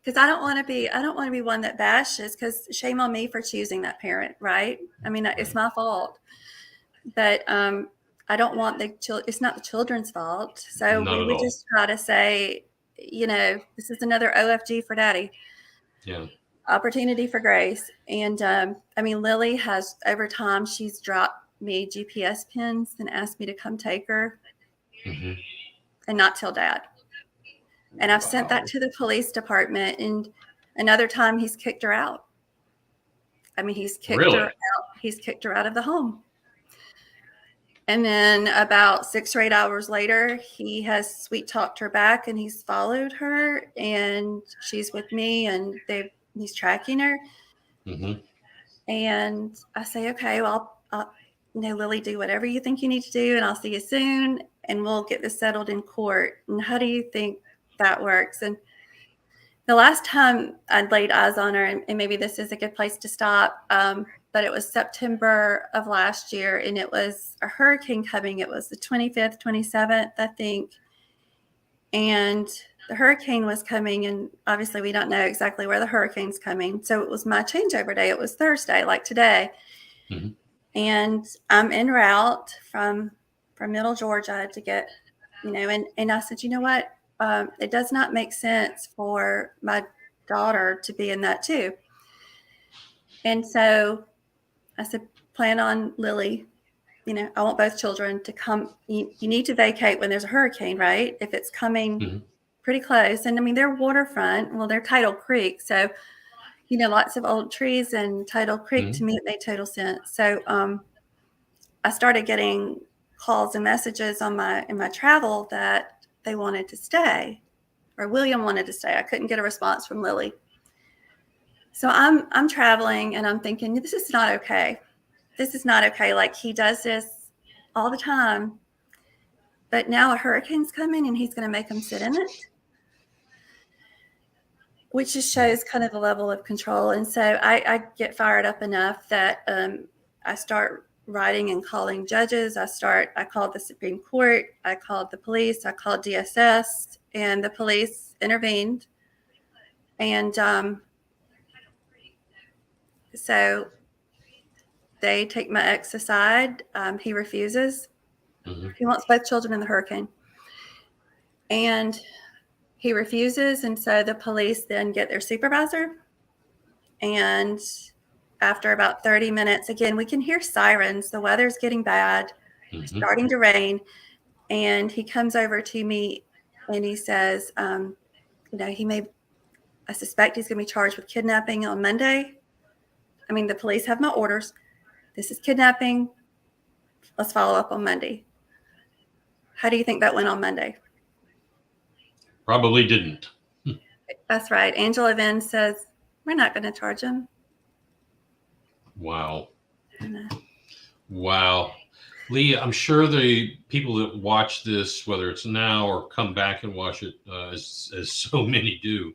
Because I don't want to be one that bashes. Because shame on me for choosing that parent, right? I mean, it's my fault. But I don't want it's not the children's fault. So we would just try to say, this is another OFG for daddy. Yeah. Opportunity for grace. And I mean, Lily has over time, she's dropped me GPS pins and asked me to come take her and not tell dad. And I've sent that to the police department. And another time he's kicked her out. I mean, he's kicked her out. He's kicked her out of the home. And then about 6 or 8 hours later, he has sweet talked her back and he's followed her and she's with me and he's tracking her. And I say, okay, well, Lily, do whatever you think you need to do and I'll see you soon and we'll get this settled in court. And how do you think that works? And the last time I laid eyes on her, and maybe this is a good place to stop, but it was September of last year and it was a hurricane coming. It was the 25th, 27th, I think. And the hurricane was coming and obviously we don't know exactly where the hurricane's coming. So it was my changeover day. It was Thursday, like today. And I'm en route from Middle Georgia to get, and I said, you know what? It does not make sense for my daughter to be in that too. And so I said, plan on Lily. I want both children to come. You need to vacate when there's a hurricane, right? If it's coming pretty close. And I mean, they're waterfront. Well, they're Tidal Creek. So, lots of old trees and Tidal Creek to me, it made total sense. So I started getting calls and messages in my travel that they wanted to stay, or William wanted to stay. I couldn't get a response from Lily. So I'm traveling and I'm thinking, this is not okay. This is not okay. Like he does this all the time, but now a hurricane's coming and he's going to make them sit in it, which just shows kind of the level of control. And so I get fired up enough that I start writing and calling judges. I called the Supreme Court. I called the police. I called DSS, and the police intervened. And so they take my ex aside. He refuses. He wants both children in the hurricane. And he refuses. And so the police then get their supervisor. And after about 30 minutes, again, we can hear sirens. The weather's getting bad, starting to rain. And he comes over to me and he says, I suspect he's going to be charged with kidnapping on Monday. I mean, the police have my orders. This is kidnapping. Let's follow up on Monday. How do you think that went on Monday? Probably didn't. That's right. Angela Venn says, we're not going to charge them. Wow. Wow. Lee, I'm sure the people that watch this, whether it's now or come back and watch it, as so many do,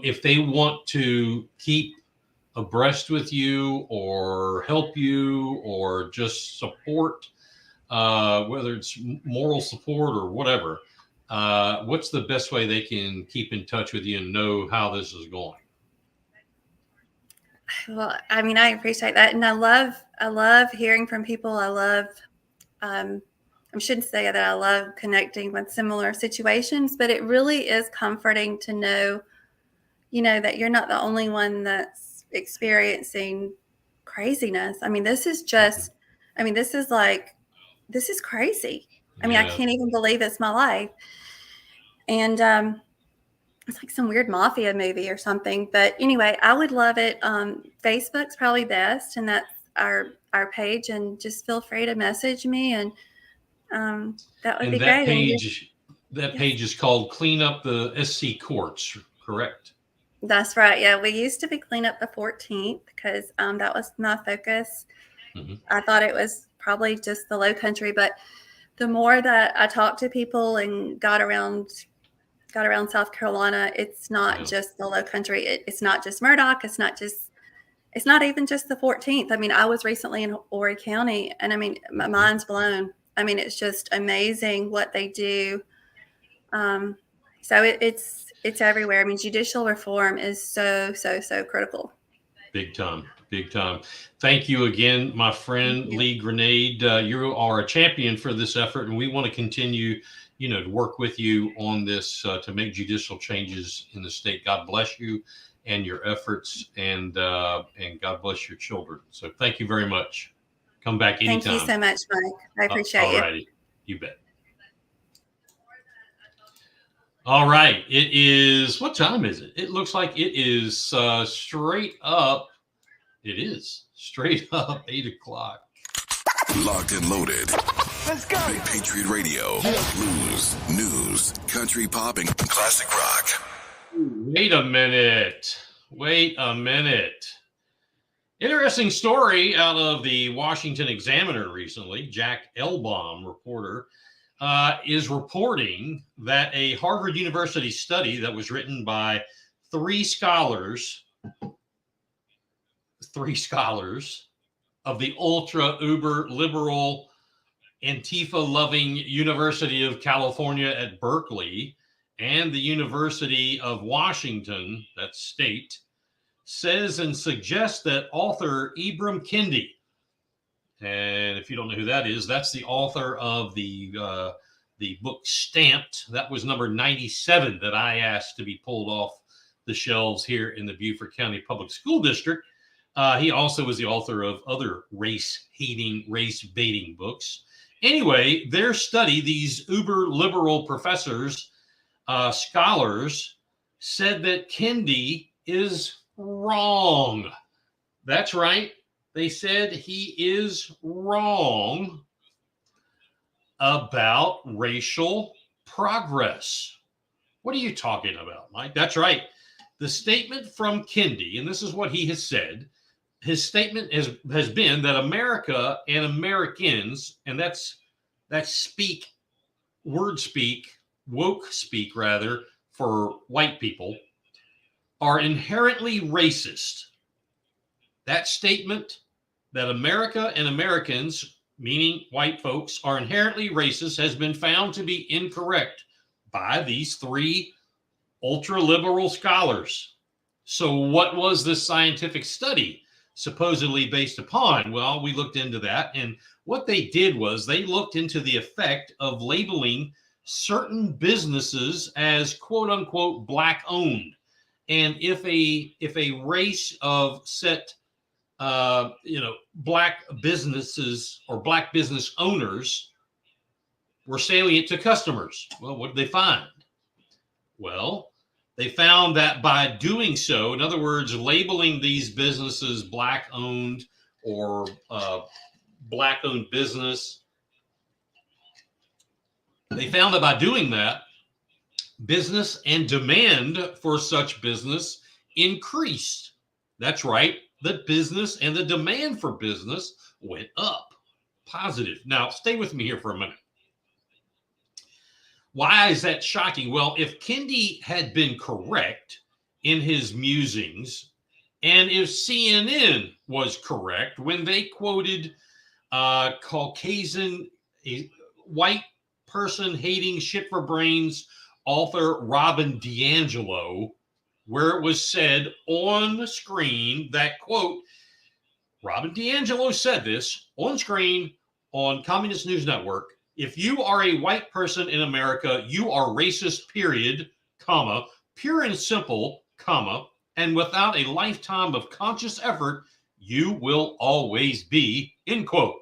if they want to keep abreast with you or help you or just support, whether it's moral support or whatever, what's the best way they can keep in touch with you and know how this is going? Well, I mean, I appreciate that. And I love hearing from people. I shouldn't say that I love connecting with similar situations, but it really is comforting to know, that you're not the only one that's experiencing craziness. I mean, this is crazy. I mean, I can't even believe it's my life. And, it's like some weird mafia movie or something. But anyway, I would love it. Facebook's probably best, and that's our page. And just feel free to message me, and that would be great. That page is called Clean Up the SC Courts, correct? That's right. Yeah, we used to be Clean Up the 14th because that was my focus. Mm-hmm. I thought it was probably just the Low Country, but the more that I talked to people and got around South Carolina, it's not just the Low Country. It's not just Murdoch. It's not even just the 14th. I mean, I was recently in Horry County, and I mean, my mind's blown. I mean, it's just amazing what they do. So it's everywhere. I mean, judicial reform is so critical. Big time. Thank you again, my friend Lee Grenade. You are a champion for this effort, and we want to continue to work with you on this to make judicial changes in the state. God bless you and your efforts, and God bless your children. So thank you very much. Come back anytime. Thank you so much, Mike. I appreciate you. All righty. You bet. All right. It is, what time is it? It looks like it is straight up 8 o'clock. Locked and loaded. Let's go. Patriot Radio. Blues, news, country pop, and classic rock. Wait a minute. Interesting story out of the Washington Examiner recently. Jack Elbaum, reporter, is reporting that a Harvard University study that was written by three scholars of the ultra uber liberal Antifa-loving University of California at Berkeley and the University of Washington, that's state, says and suggests that author Ibram Kendi, and if you don't know who that is, that's the author of the book Stamped. That was number 97 that I asked to be pulled off the shelves here in the Beaufort County Public School District. He also was the author of other race-hating, race-baiting books. Anyway, their study, these uber-liberal professors, scholars, said that Kendi is wrong. That's right. They said he is wrong about racial progress. What are you talking about, Mike? That's right. The statement from Kendi, and this is what he has said, his statement has been that America and Americans, and that's woke speak rather, for white people, are inherently racist. That statement that America and Americans, meaning white folks, are inherently racist has been found to be incorrect by these three ultra-liberal scholars. So what was this scientific study supposedly based upon? Well, we looked into that, and what they did was they looked into the effect of labeling certain businesses as quote-unquote black-owned. And if a race of set black businesses or black business owners were salient to customers, well, what did they find? Well, they found that by doing so, in other words, labeling these businesses black-owned or black-owned business, They found that by doing that, business and demand for such business increased. That's right. The business and the demand for business went up. Positive. Now, stay with me here for a minute. Why is that shocking? Well, if Kendi had been correct in his musings, and if CNN was correct when they quoted Caucasian, a white person hating shit for brains author Robin DiAngelo, where it was said on the screen that, quote, Robin DiAngelo said this on screen on Communist News Network: if you are a white person in America, you are racist, period, comma, pure and simple, comma, and without a lifetime of conscious effort, you will always be, end quote.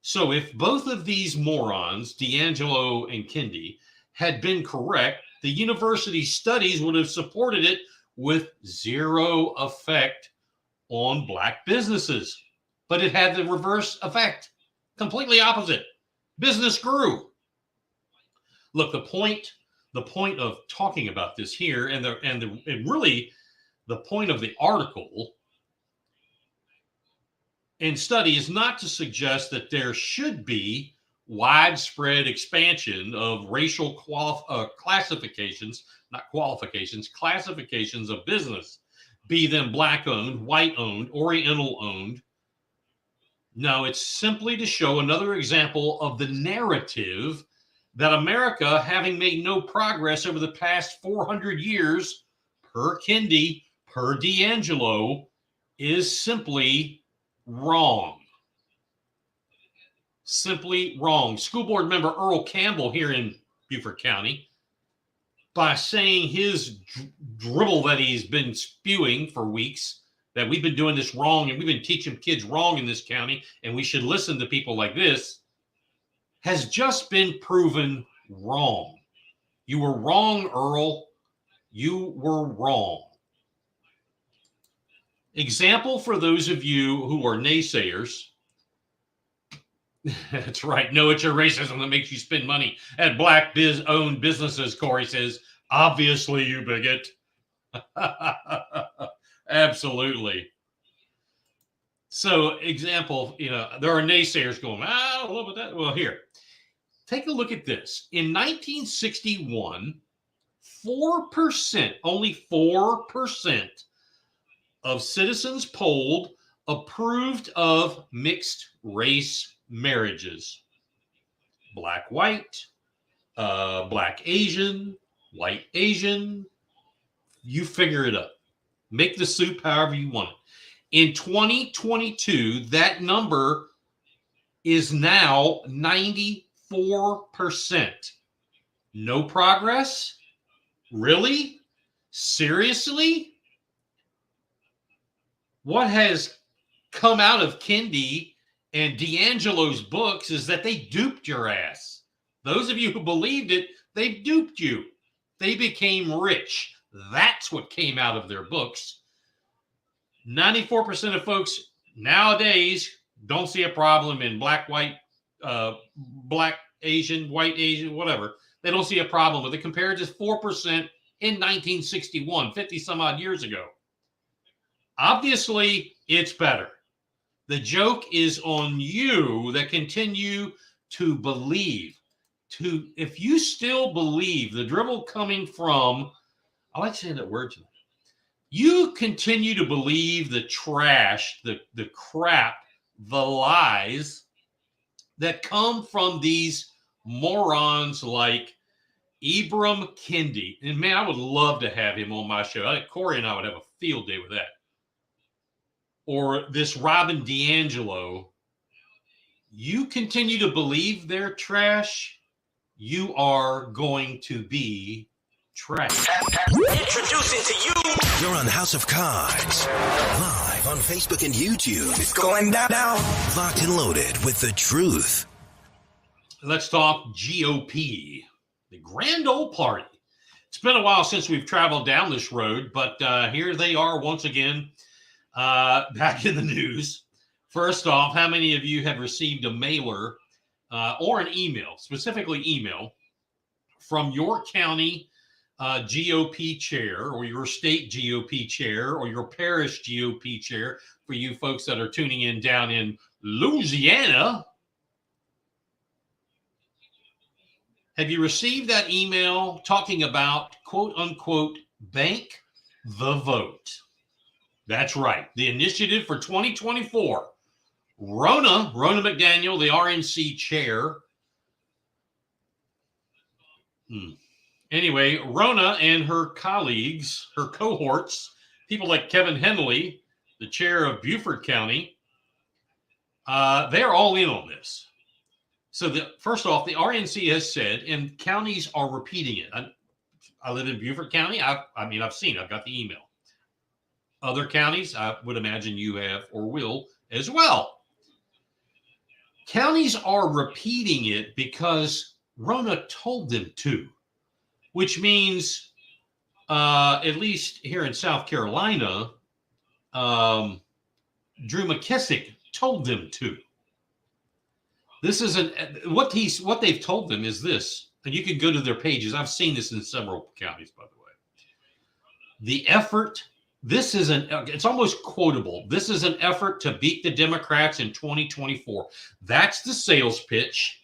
So if both of these morons, DiAngelo and Kendi, had been correct, the university studies would have supported it with zero effect on black businesses. But it had the reverse effect, completely opposite. Business grew. Look, the point of talking about this here, and really the point of the article and study is not to suggest that there should be widespread expansion of racial classifications, not qualifications, classifications of business, be them black-owned, white-owned, Oriental-owned. No, it's simply to show another example of the narrative that America, having made no progress over the past 400 years, per Kendi, per DiAngelo, is simply wrong. Simply wrong. School board member Earl Campbell here in Beaufort County, by saying his dribble that he's been spewing for weeks, that we've been doing this wrong and we've been teaching kids wrong in this county and we should listen to people like this, has just been proven wrong. You were wrong, Earl. You were wrong. Example for those of you who are naysayers. That's right. No, it's your racism that makes you spend money at black owned businesses, Corey says. Obviously, you bigot. Absolutely. So, example, there are naysayers going, I don't know about that. Well, here, take a look at this. In 1961, 4%, only 4% of citizens polled approved of mixed race marriages. Black, white, black, Asian, white, Asian. You figure it up. Make the soup however you want it. In 2022, that number is now 94%. No progress? Really? Seriously? What has come out of Kendi and DiAngelo's books is that they duped your ass. Those of you who believed it, they duped you. They became rich. That's what came out of their books. 94% of folks nowadays don't see a problem in black, white, black, Asian, white, Asian, whatever. They don't see a problem with it compared to 4% in 1961, 50 some odd years ago. Obviously, it's better. The joke is on you that continue to believe. If you still believe, the dribble coming from, I like saying that word tonight. You continue to believe the trash, the crap, the lies that come from these morons like Ibram Kendi. And man, I would love to have him on my show. I think Corey and I would have a field day with that. Or this Robin DiAngelo. You continue to believe they're trash, you are going to be trash. Introducing to you. You're on House of Cards. Live on Facebook and YouTube. It's going down now. Locked and loaded with the truth. Let's talk GOP. The Grand Ole Party. It's been a while since we've traveled down this road, but here they are once again, back in the news. First off, how many of you have received a mailer or an email, specifically email, from your county GOP chair or your state GOP chair or your parish GOP chair, for you folks that are tuning in down in Louisiana. Have you received that email talking about, quote unquote, bank the vote? That's right. The initiative for 2024. Ronna McDaniel, the RNC chair. Anyway, Ronna and her colleagues, her cohorts, people like Kevin Henley, the chair of Beaufort County, they're all in on this. So first off, the RNC has said, and counties are repeating it. I live in Beaufort County. I've seen it. I've got the email. Other counties, I would imagine you have or will as well. Counties are repeating it because Ronna told them to, which means, at least here in South Carolina, Drew McKissick told them to. This isn't what they've told them is this, and you can go to their pages. I've seen this in several counties, by the way. The effort, it's almost quotable. This is an effort to beat the Democrats in 2024. That's the sales pitch.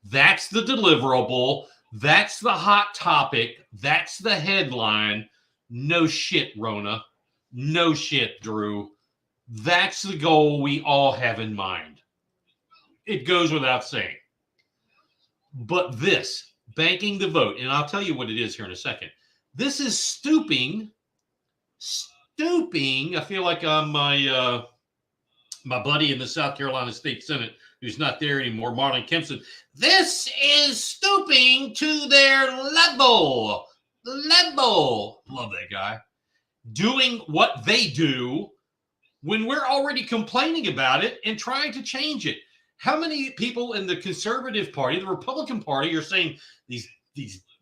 That's the deliverable. That's the hot topic. That's the headline. No shit, Ronna. No shit, Drew. That's the goal we all have in mind. It goes without saying. But this, banking the vote, and I'll tell you what it is here in a second. This is stooping. I feel like I'm my buddy in the South Carolina State Senate, who's not there anymore, Marlon Kempson. This is stooping to their level. Love that guy. Doing what they do when we're already complaining about it and trying to change it. How many people in the conservative party, the Republican Party, are saying these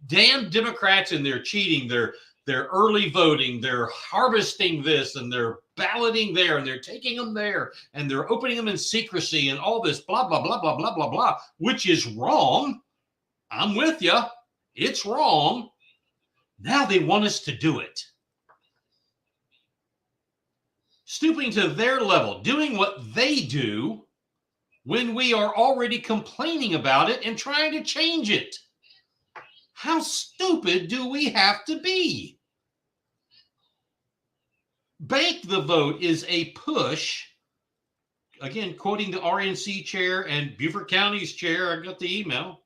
damn Democrats and they're cheating, they're early voting, they're harvesting this and they're balloting there and they're taking them there and they're opening them in secrecy and all this blah, blah, blah, blah, blah, blah, blah, which is wrong. I'm with you. It's wrong. Now they want us to do it. Stooping to their level, doing what they do when we are already complaining about it and trying to change it. How stupid do we have to be? Bank the vote is a push. Again, quoting the RNC chair and Beaufort County's chair, I got the email.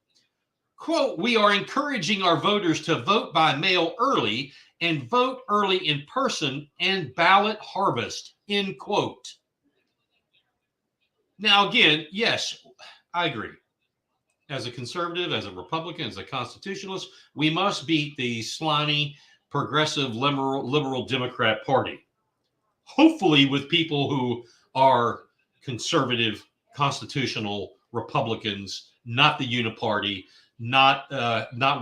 Quote, we are encouraging our voters to vote by mail early and vote early in person and ballot harvest, end quote. Now, again, yes, I agree. As a conservative, as a Republican, as a constitutionalist, we must beat the slimy, progressive, liberal Democrat Party. Hopefully with people who are conservative, constitutional Republicans, not the uniparty, not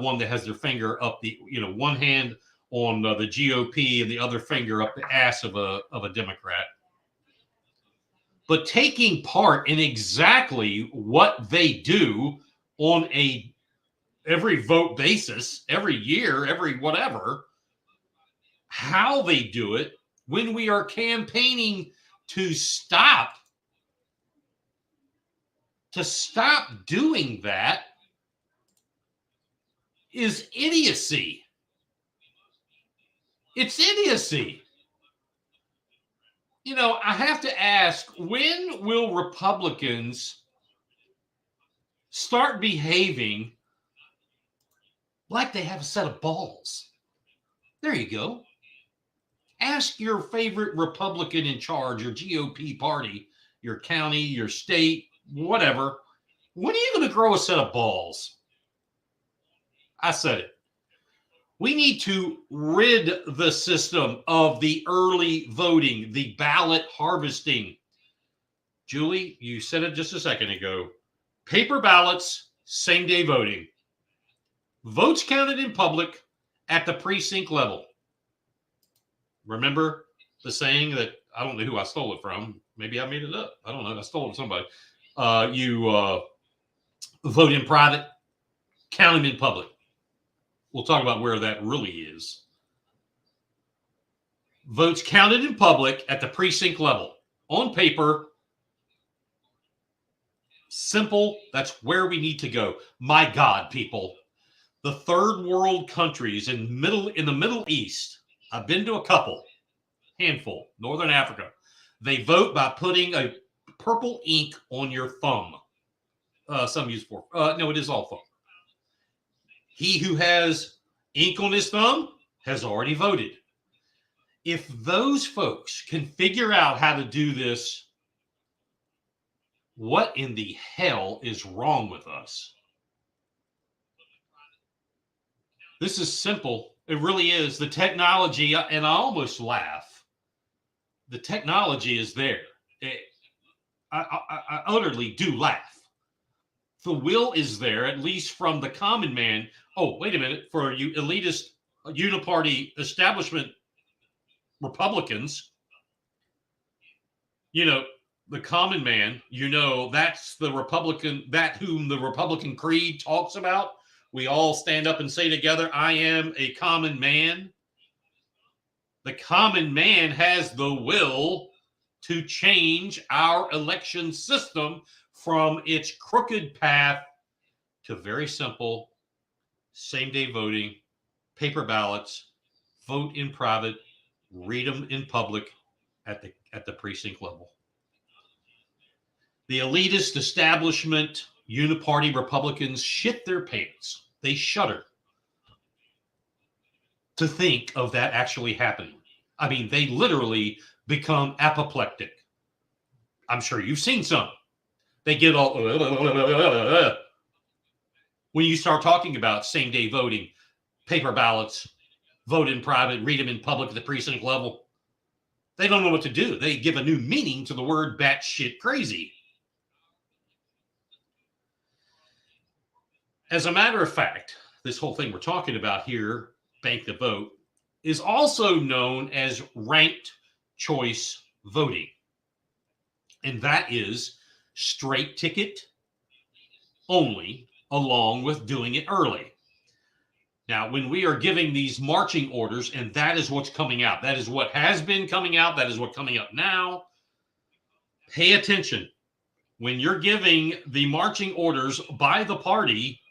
one that has their finger up the, one hand on the GOP and the other finger up the ass of a Democrat. But taking part in exactly what they do on a every vote basis, every year, every whatever, how they do it when we are campaigning to stop doing that is idiocy. It's idiocy. I have to ask, when will Republicans start behaving like they have a set of balls? There you go. Ask your favorite Republican in charge, your GOP party, your county, your state, whatever. When are you going to grow a set of balls? I said it. We need to rid the system of the early voting, the ballot harvesting. Julie, you said it just a second ago. Paper ballots, same-day voting. Votes counted in public at the precinct level. Remember the saying that, I don't know who I stole it from. Maybe I made it up. I don't know. I stole it from somebody. vote in private, count them in public. We'll talk about where that really is. Votes counted in public at the precinct level. On paper, simple, that's where we need to go. My God, people. The third world countries in the Middle East, I've been to a couple, handful, Northern Africa. They vote by putting a purple ink on your thumb. Some use for, no, it is all thumb. He who has ink on his thumb has already voted. If those folks can figure out how to do this, what in the hell is wrong with us? This is simple. It really is. The technology, and I almost laugh. The technology is there. I utterly do laugh. The will is there, at least from the common man. Oh, wait a minute. For you elitist, uniparty establishment Republicans, you know, the common man, you know, that's the Republican, that whom the Republican creed talks about. We all stand up and say together, I am a common man. The common man has the will to change our election system from its crooked path to very simple same-day voting, paper ballots, vote in private, read them in public at the precinct level. The elitist establishment, uniparty Republicans shit their pants. They shudder to think of that actually happening. I mean, they literally become apoplectic. I'm sure you've seen some. They get all when you start talking about same-day voting, paper ballots, vote in private, read them in public at the precinct level. They don't know what to do. They give a new meaning to the word batshit crazy. As a matter of fact, this whole thing we're talking about here, Bank the Vote, is also known as ranked choice voting. And that is straight ticket only, along with doing it early. Now, when we are giving these marching orders, and that is what's coming out, that is what has been coming out, that is what's coming up now, pay attention. When you're giving the marching orders by the party,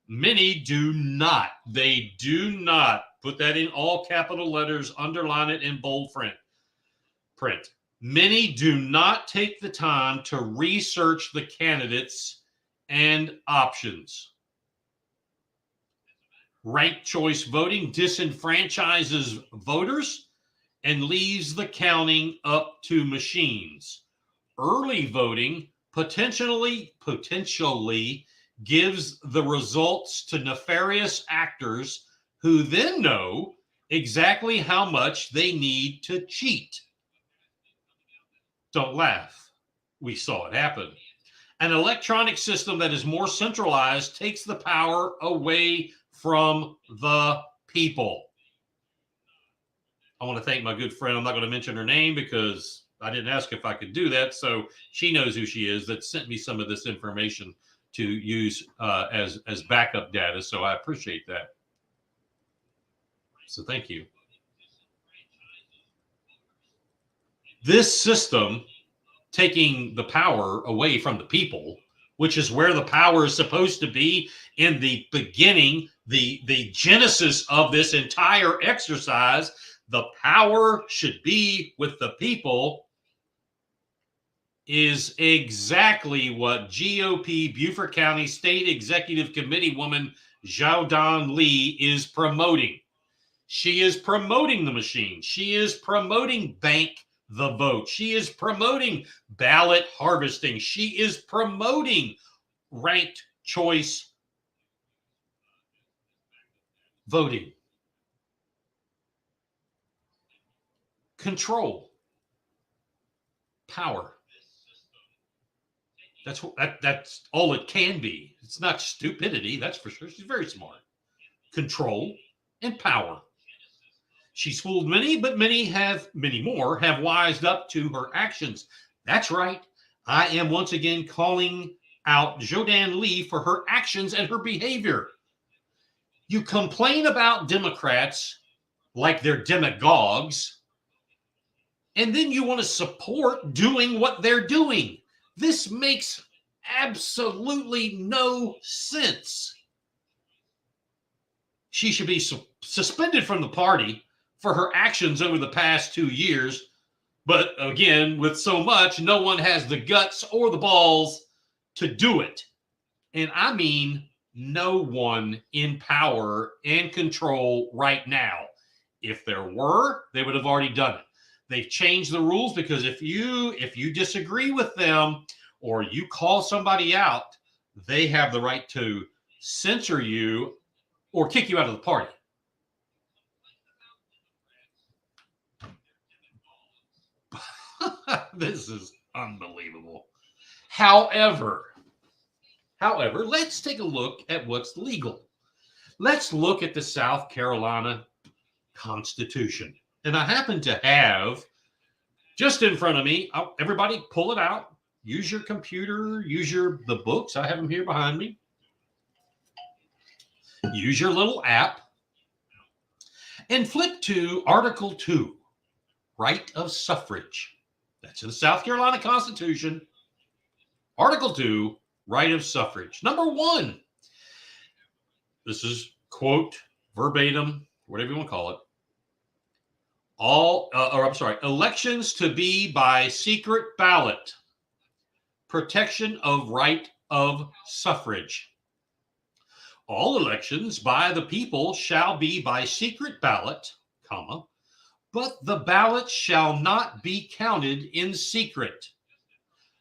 many do not. They do not put that in all capital letters, underline it in bold print. Many do not take the time to research the candidates and options. Ranked choice voting disenfranchises voters and leaves the counting up to machines. Early voting potentially gives the results to nefarious actors who then know exactly how much they need to cheat. Don't laugh. We saw it happen. An electronic system that is more centralized takes the power away from the people. I want to thank my good friend. I'm not going to mention her name because I didn't ask if I could do that. So she knows who she is, that sent me some of this information to use as backup data. So I appreciate that. So thank you. This system taking the power away from the people, which is where the power is supposed to be in the beginning, the genesis of this entire exercise, the power should be with the people, is exactly what GOP Beaufort County State Executive Committee woman Xiaodan Li is promoting. She is promoting the machine. She is promoting Bank the Vote. She is promoting ballot harvesting. She is promoting ranked choice voting. Control. Power. That's all it can be. It's not stupidity, that's for sure. She's very smart. Control and power. She's fooled many, but many more have wised up to her actions. That's right. I am once again calling out Jodan Lee for her actions and her behavior. You complain about Democrats like they're demagogues, and then you want to support doing what they're doing. This makes absolutely no sense. She should be suspended from the party for her actions over the past 2 years. But again, with so much, no one has the guts or the balls to do it. And I mean, no one in power and control right now. If there were, they would have already done it. They've changed the rules because if you disagree with them or you call somebody out, they have the right to censor you or kick you out of the party. This is unbelievable. However, let's take a look at what's legal. Let's look at the South Carolina Constitution. And I happen to have just in front of me, everybody pull it out, use your computer, use the books. I have them here behind me. Use your little app and flip to Article 2, right of suffrage. That's in the South Carolina Constitution. Article 2, right of suffrage. Number 1. This is quote verbatim, whatever you want to call it. Elections to be by secret ballot. Protection of right of suffrage. All elections by the people shall be by secret ballot, comma, but the ballot shall not be counted in secret.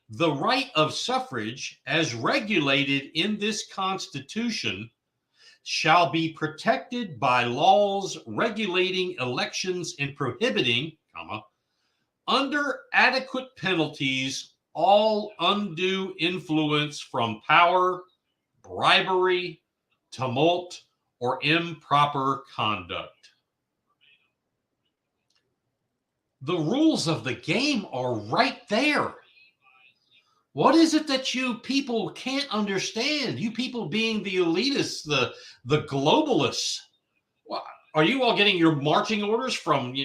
The right of suffrage, as regulated in this Constitution, shall be protected by laws regulating elections and prohibiting, comma, under adequate penalties, all undue influence from power, bribery, tumult, or improper conduct. The rules of the game are right there. What is it that you people can't understand? You people being the elitists, the globalists. Are you all getting your marching orders from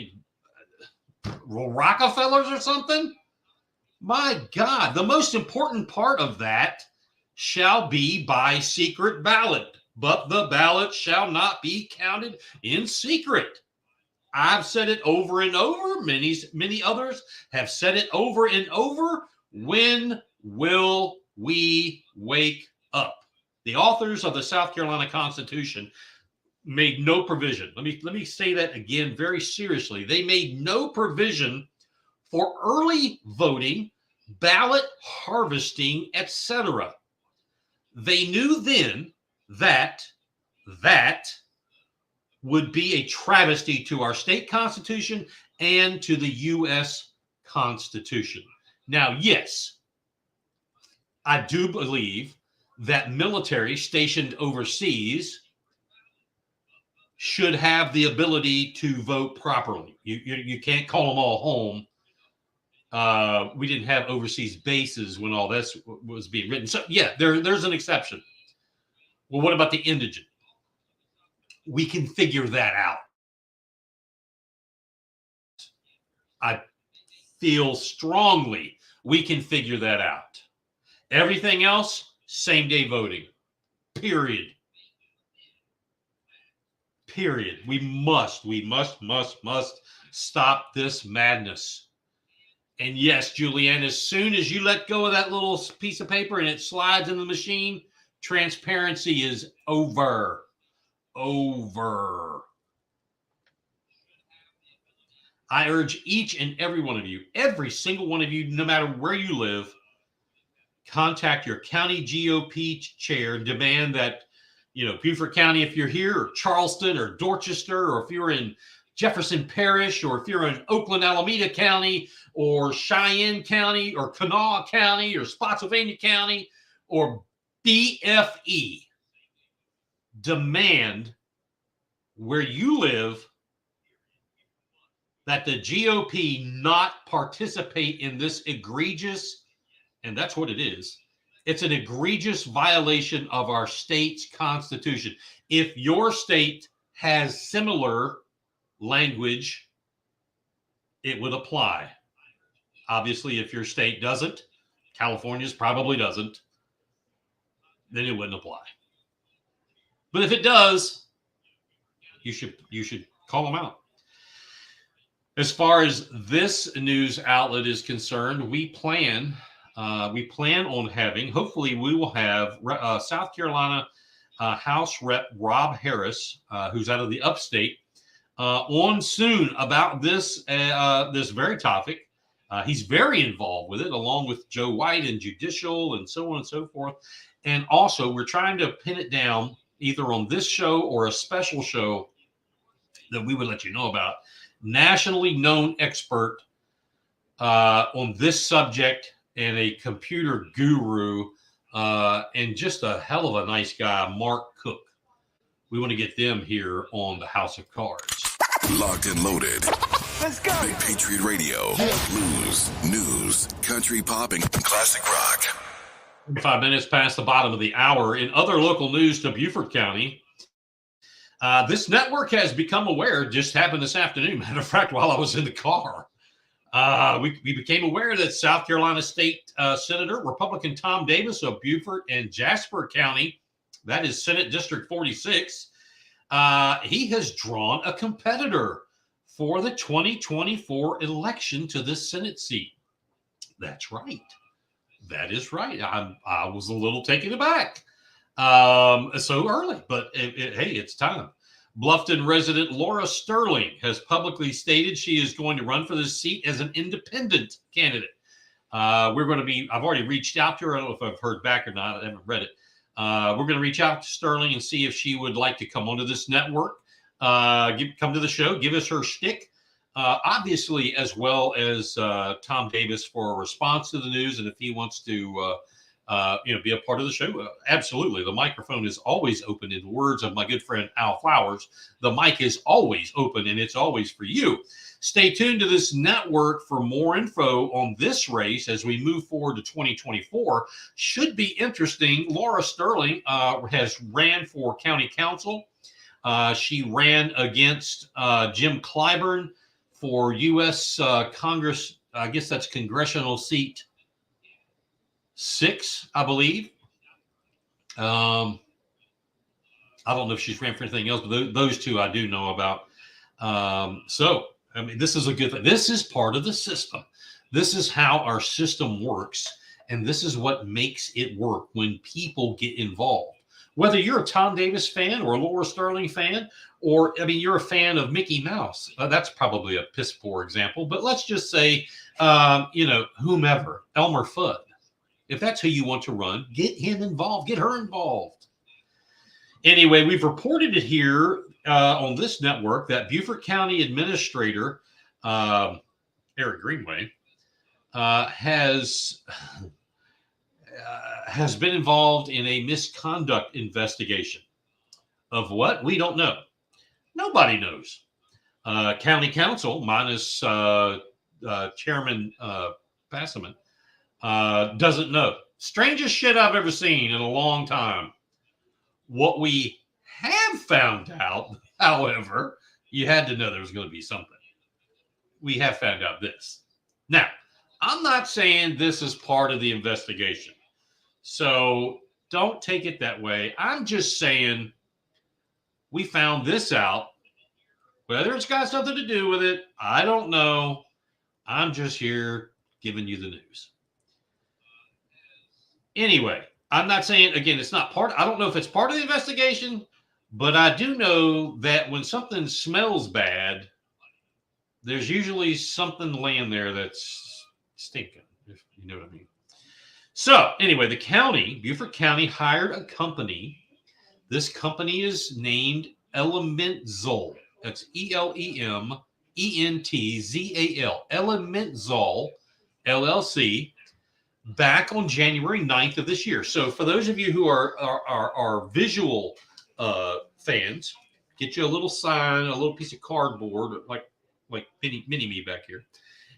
Rockefellers or something? My God, the most important part of that shall be by secret ballot, but the ballot shall not be counted in secret. I've said it over and over. Many others have said it over and over. When will we wake up? The authors of the South Carolina Constitution made no provision. Let me say that again very seriously. They made no provision for early voting, ballot harvesting, etc. They knew then that would be a travesty to our state constitution and to the U.S. Constitution. Now, yes, I do believe that military stationed overseas should have the ability to vote properly. You can't call them all home. We didn't have overseas bases when all this was being written. So, yeah, there's an exception. Well, what about the indigent? We can figure that out. I feel strongly we can figure that out. Everything else, same day voting. Period. We must stop this madness. And yes, Julianne, as soon as you let go of that little piece of paper and it slides in the machine, transparency is over. I urge each and every one of you, every single one of you, no matter where you live, contact your county GOP chair, demand that, Beaufort County, if you're here, or Charleston, or Dorchester, or if you're in Jefferson Parish, or if you're in Oakland, Alameda County, or Cheyenne County, or Kanawha County, or Spotsylvania County, or BFE, demand where you live that the GOP not participate in this egregious, and that's what it is, It's an egregious violation of our state's constitution. If your state has similar language, it would apply. Obviously, if your state doesn't, California's probably doesn't, then it wouldn't apply. But if it does, you should call them out. As far as this news outlet is concerned, we plan on having, hopefully we will have South Carolina House Rep Rob Harris, who's out of the upstate, on soon about this very topic. He's very involved with it, along with Joe White and judicial and so on and so forth. And also, we're trying to pin it down either on this show or a special show that we would let you know about. Nationally known expert on this subject and a computer guru and just a hell of a nice guy, Mark Cook. We want to get them here on the House of Cards. Locked and loaded. Let's go. Big Patriot Radio. Blues, news, country pop, and classic rock. 5 minutes past the bottom of the hour. In other local news to Beaufort County, this network has become aware, just happened this afternoon, matter of fact, while I was in the car. We became aware that South Carolina State Senator, Republican Tom Davis of Beaufort and Jasper County, that is Senate District 46, he has drawn a competitor for the 2024 election to this Senate seat. That's right. That is right. I was a little taken aback so early, but hey, it's time. Bluffton resident Laura Sterling has publicly stated she is going to run for this seat as an independent candidate. I've already reached out to her. I don't know if I've heard back or not. I haven't read it. We're going to reach out to Sterling and see if she would like to come onto this network, come to the show, give us her shtick. Obviously, as well as Tom Davis for a response to the news, and if he wants to, be a part of the show, absolutely. The microphone is always open. In the words of my good friend Al Flowers, the mic is always open, and it's always for you. Stay tuned to this network for more info on this race as we move forward to 2024. Should be interesting. Laura Sterling has ran for county council. She ran against Jim Clyburn for U.S. Congress, I guess that's congressional seat 6, I believe. I don't know if she's ran for anything else, but those two I do know about. This is a good thing. This is part of the system. This is how our system works, and this is what makes it work when people get involved. Whether you're a Tom Davis fan or a Laura Sterling fan, or, you're a fan of Mickey Mouse. That's probably a piss poor example, but let's just say, whomever, Elmer Fudd. If that's who you want to run, get him involved, get her involved. Anyway, we've reported it here on this network that Beaufort County Administrator Eric Greenway has been involved in a misconduct investigation. Of what? We don't know. Nobody knows. County Council, minus Chairman Passaman, doesn't know. Strangest shit I've ever seen in a long time. What we have found out, however, you had to know there was going to be something. We have found out this. Now, I'm not saying this is part of the investigation, so don't take it that way. I'm just saying we found this out. Whether it's got something to do with it, I don't know. I'm just here giving you the news. Anyway, I'm not saying, again, it's not part. I don't know if it's part of the investigation, but I do know that when something smells bad, there's usually something laying there that's stinking, if you know what I mean. So anyway, the county, Beaufort County, hired a company. This company is named Elementzal. That's Elementzal, Elementzal, LLC, back on January 9th of this year. So for those of you who are visual fans, get you a little sign, a little piece of cardboard, like mini me back here,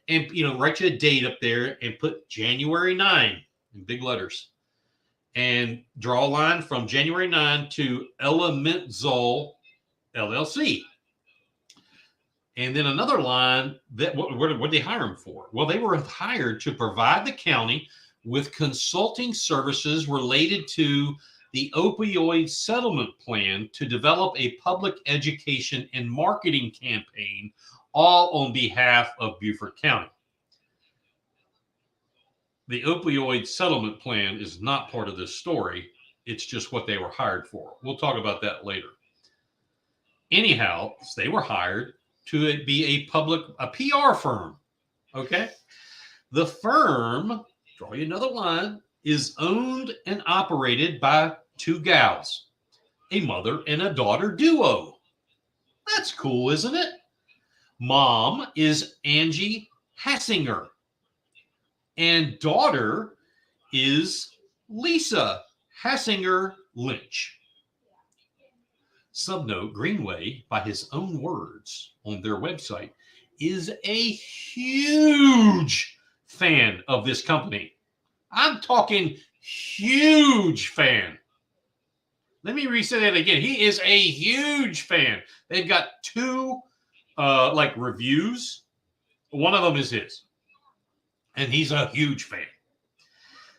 and write you a date up there and put January 9 in big letters. and draw a line from January 9 to Elementzol LLC. And then another line that what did they hire them for? Well, they were hired to provide the county with consulting services related to the opioid settlement plan to develop a public education and marketing campaign, all on behalf of Beaufort County. The opioid settlement plan is not part of this story. It's just what they were hired for. We'll talk about that later. Anyhow, they were hired to be a PR firm. Okay. The firm, draw you another line, is owned and operated by two gals, a mother and a daughter duo. That's cool, isn't it? Mom is Angie Hassinger, and daughter is Lisa Hassinger Lynch. Subnote, Greenway, by his own words on their website, is a huge fan of this company. I'm talking huge fan. Let me re-say that again. He is a huge fan. They've got two reviews. One of them is his. And he's a huge fan.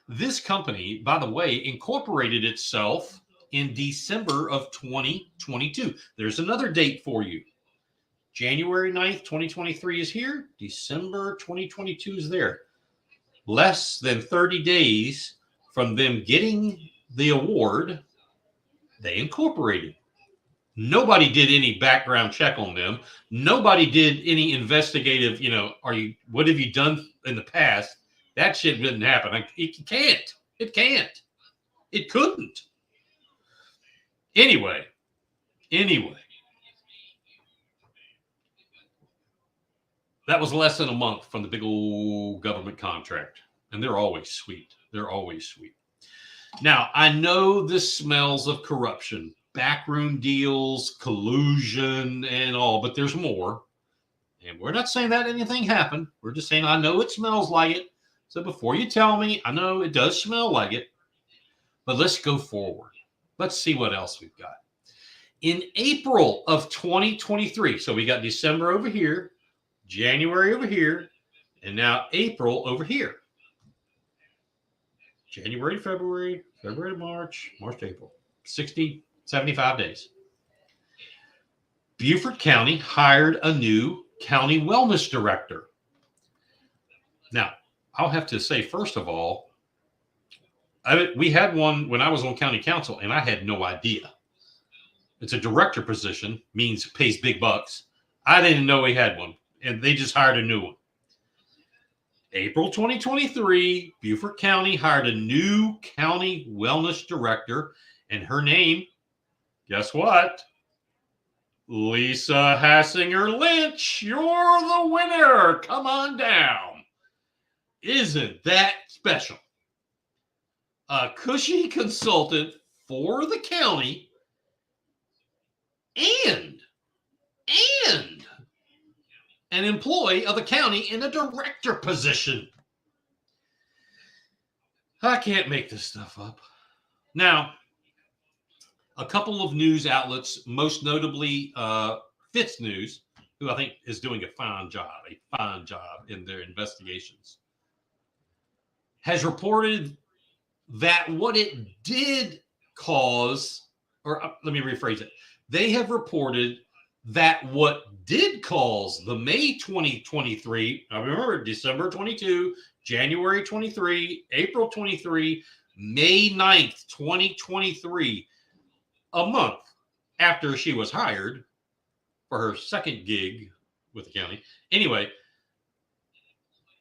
This company, by the way, incorporated itself in December of 2022. There's another date for you. January 9th, 2023 is here. December 2022 is there. Less than 30 days from them getting the award, they incorporated. Nobody did any background check on them. Nobody did any investigative, what have you done in the past? That shit didn't happen. It can't. It can't. It couldn't. Anyway. That was less than a month from the big old government contract. And they're always sweet. Now, I know this smells of corruption, backroom deals, collusion, and all, but there's more. And we're not saying that anything happened. We're just saying, I know it smells like it. So before you tell me, I know it does smell like it. But let's go forward. Let's see what else we've got. In April of 2023, so we got December over here, January over here, and now April over here. January to February, February to March, March to April. 60, 75 days. Beaufort County hired a new county wellness director. Now, I'll have to say, first of all, we had one when I was on county council, and I had no idea. It's a director position, means pays big bucks. I didn't know he had one, and they just hired a new one. April 2023, Beaufort County hired a new county wellness director, and her name, guess what? Lisa Hassinger Lynch. You're the winner. Come on down. Isn't that special? A cushy consultant for the county and an employee of the county in a director position. I can't make this stuff up. Now, a couple of news outlets, most notably Fitz News, who I think is doing a fine job in their investigations, has reported that what it did cause, or let me rephrase it. They have reported that what did cause the May 2023, I remember December 22, January 23, April 23, May 9th, 2023, a month after she was hired for her second gig with the county. Anyway,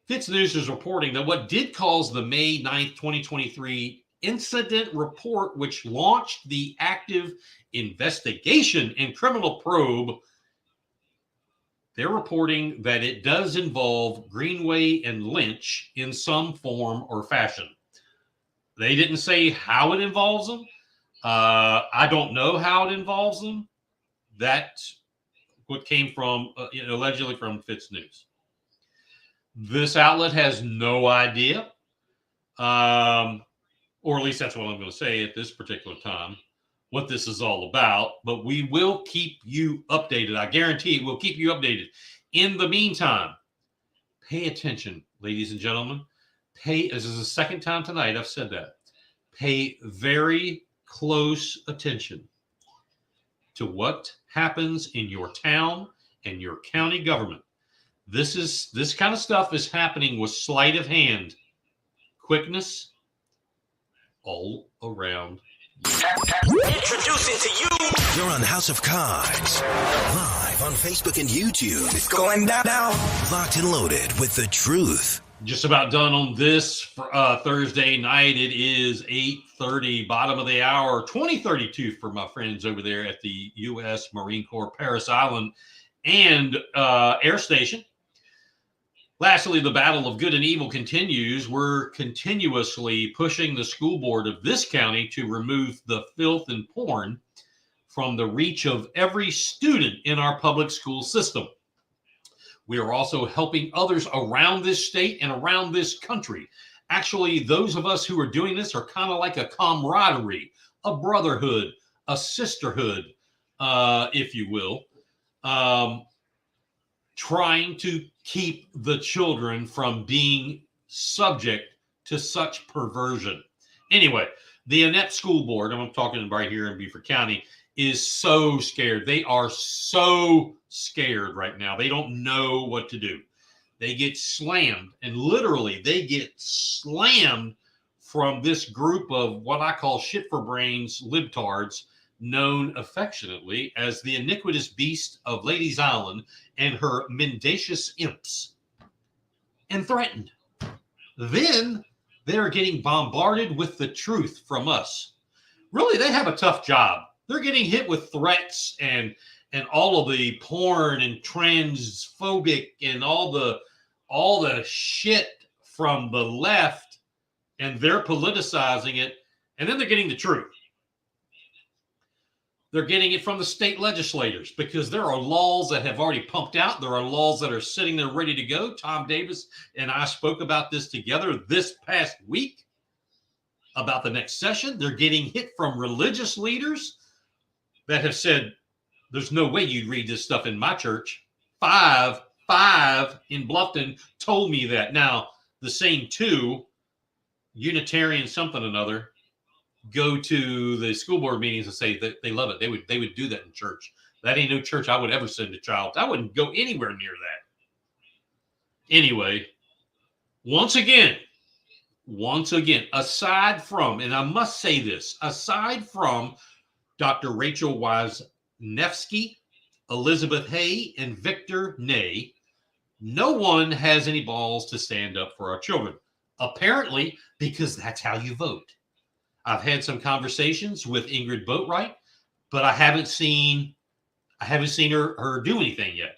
Fitz News is reporting that what did cause the May 9th, 2023 incident report, which launched the active investigation and criminal probe, they're reporting that it does involve Greenway and Lynch in some form or fashion. They didn't say how it involves them. I don't know how it involves them. That's what came from, allegedly from Fitz News. This outlet has no idea. Or or at least that's what I'm going to say at this particular time, what this is all about. But we will keep you updated. I guarantee we'll keep you updated. In the meantime, pay attention, ladies and gentlemen. This is the second time tonight I've said that. Pay very close attention to what happens in your town and your county government. This kind of stuff is happening with sleight of hand, quickness, all around. Introducing to you. You're on House of Cards, live on Facebook and YouTube. It's going down now. Locked and loaded with the truth. Just about done on this Thursday night. It is 8:30, bottom of the hour, 2032 for my friends over there at the U.S. Marine Corps Parris Island and Air Station. Lastly, the battle of good and evil continues. We're continuously pushing the school board of this county to remove the filth and porn from the reach of every student in our public school system. We are also helping others around this state and around this country. Actually, those of us who are doing this are kind of like a camaraderie, a brotherhood, a sisterhood, if you will, trying to keep the children from being subject to such perversion. Anyway, the Inept School Board, I'm talking right here in Beaufort County, is so scared. They are so scared right now. They don't know what to do. They get slammed, and literally they get slammed from this group of what I call shit for brains libtards, known affectionately as the iniquitous beast of Ladies Island and her mendacious imps, and threatened. Then they're getting bombarded with the truth from us. Really, they have a tough job. They're getting hit with threats and all of the porn and transphobic and all the shit from the left, and they're politicizing it, and then they're getting the truth. They're getting it from the state legislators because there are laws that have already pumped out. There are laws that are sitting there ready to go. Tom Davis and I spoke about this together this past week about the next session. They're getting hit from religious leaders that have said, there's no way you'd read this stuff in my church. Five in Bluffton told me that. Now, the same two, Unitarian something or another, go to the school board meetings and say that they love it. They would do that in church. That ain't no church I would ever send a child. I wouldn't go anywhere near that. Anyway, once again, aside from, and I must say this, aside from Dr. Rachel Wisniewski, Elizabeth Hay, and Victor Ney, no one has any balls to stand up for our children. Apparently, because that's how you vote. I've had some conversations with Ingrid Boatwright, but I haven't seen her do anything yet.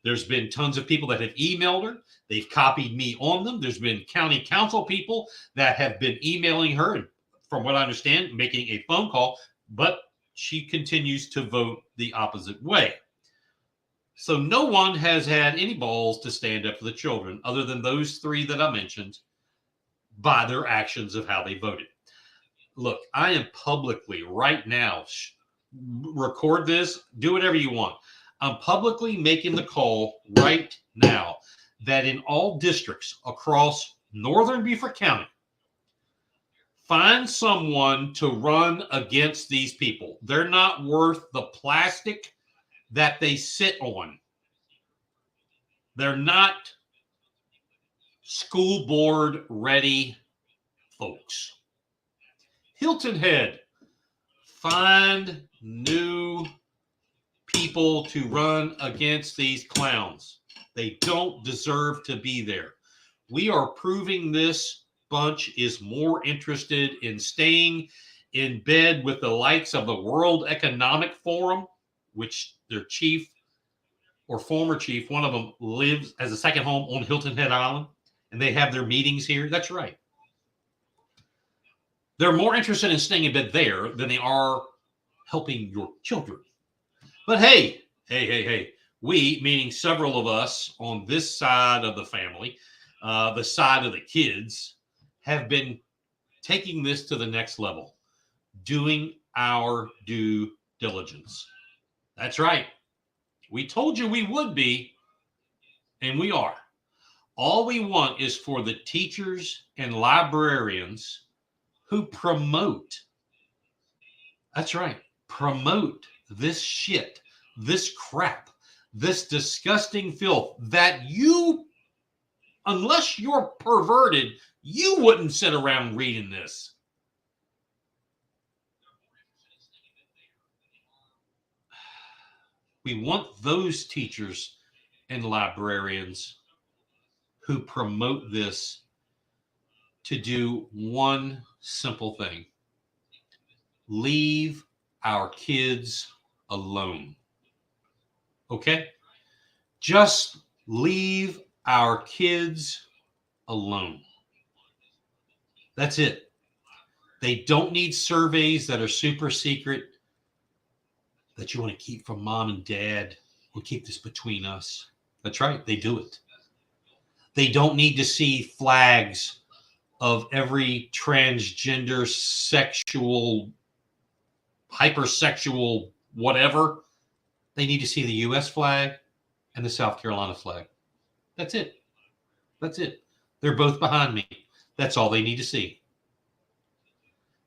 There's been tons of people that have emailed her. They've copied me on them. There's been county council people that have been emailing her, and from what I understand, making a phone call, but she continues to vote the opposite way. So no one has had any balls to stand up for the children other than those three that I mentioned by their actions of how they voted. Look, I am publicly right now, record this, do whatever you want. I'm publicly making the call right now that in all districts across northern Beaufort County, find someone to run against these people. They're not worth the plastic that they sit on. They're not school board ready folks. Hilton Head, find new people to run against these clowns. They don't deserve to be there. We are proving this bunch is more interested in staying in bed with the likes of the World Economic Forum, which their chief or former chief, one of them lives as a second home on Hilton Head Island, and they have their meetings here. That's right. They're more interested in staying in bed there than they are helping your children. But hey, we, meaning several of us on this side of the family, the side of the kids, have been taking this to the next level, doing our due diligence. That's right. We told you we would be, and we are. All we want is for the teachers and librarians who promote, that's right, promote this shit, this crap, this disgusting filth that you, unless you're perverted, you wouldn't sit around reading this. We want those teachers and librarians who promote this to do one simple thing: leave our kids alone. Okay? Just leave our kids alone. That's it. They don't need surveys that are super secret that you want to keep from mom and dad. We'll keep this between us. That's right. They do it. They don't need to see flags of every transgender, sexual, hypersexual, whatever. They need to see the U.S. flag and the South Carolina flag. That's it. That's it. They're both behind me. That's all they need to see.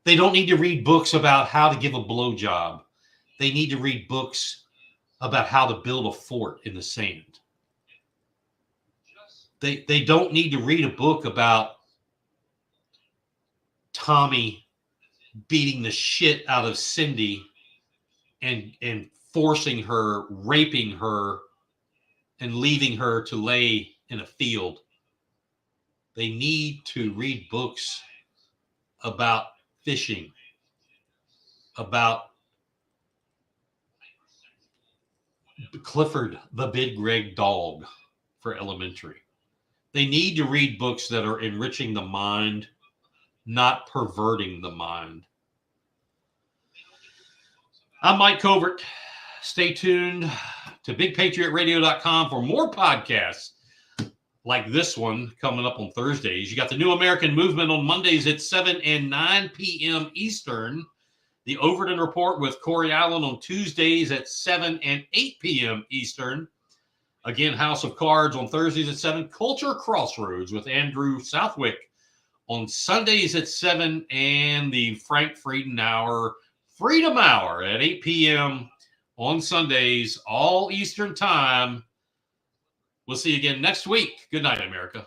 They don't need to read books about how to give a blowjob. They need to read books about how to build a fort in the sand. They don't need to read a book about Tommy beating the shit out of Cindy and forcing her, raping her, and leaving her to lay in a field. They need to read books about fishing, about Clifford the Big Red Dog for elementary. They need to read books that are enriching the mind, not perverting the mind. I'm Mike Covert. Stay tuned to BigPatriotRadio.com for more podcasts like this one coming up on Thursdays. You got the New American Movement on Mondays at 7 and 9 p.m. Eastern. The Overton Report with Corey Allen on Tuesdays at 7 and 8 p.m. Eastern. Again, House of Cards on Thursdays at 7. Culture Crossroads with Andrew Southwick on Sundays at 7. And the Frank Frieden Hour, Freedom Hour at 8 p.m. on Sundays, all Eastern time. We'll see you again next week. Good night, America.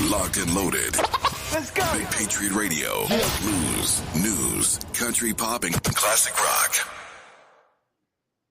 Locked and loaded. Let's go. Big Patriot Radio. Blues, news, country pop, and classic rock.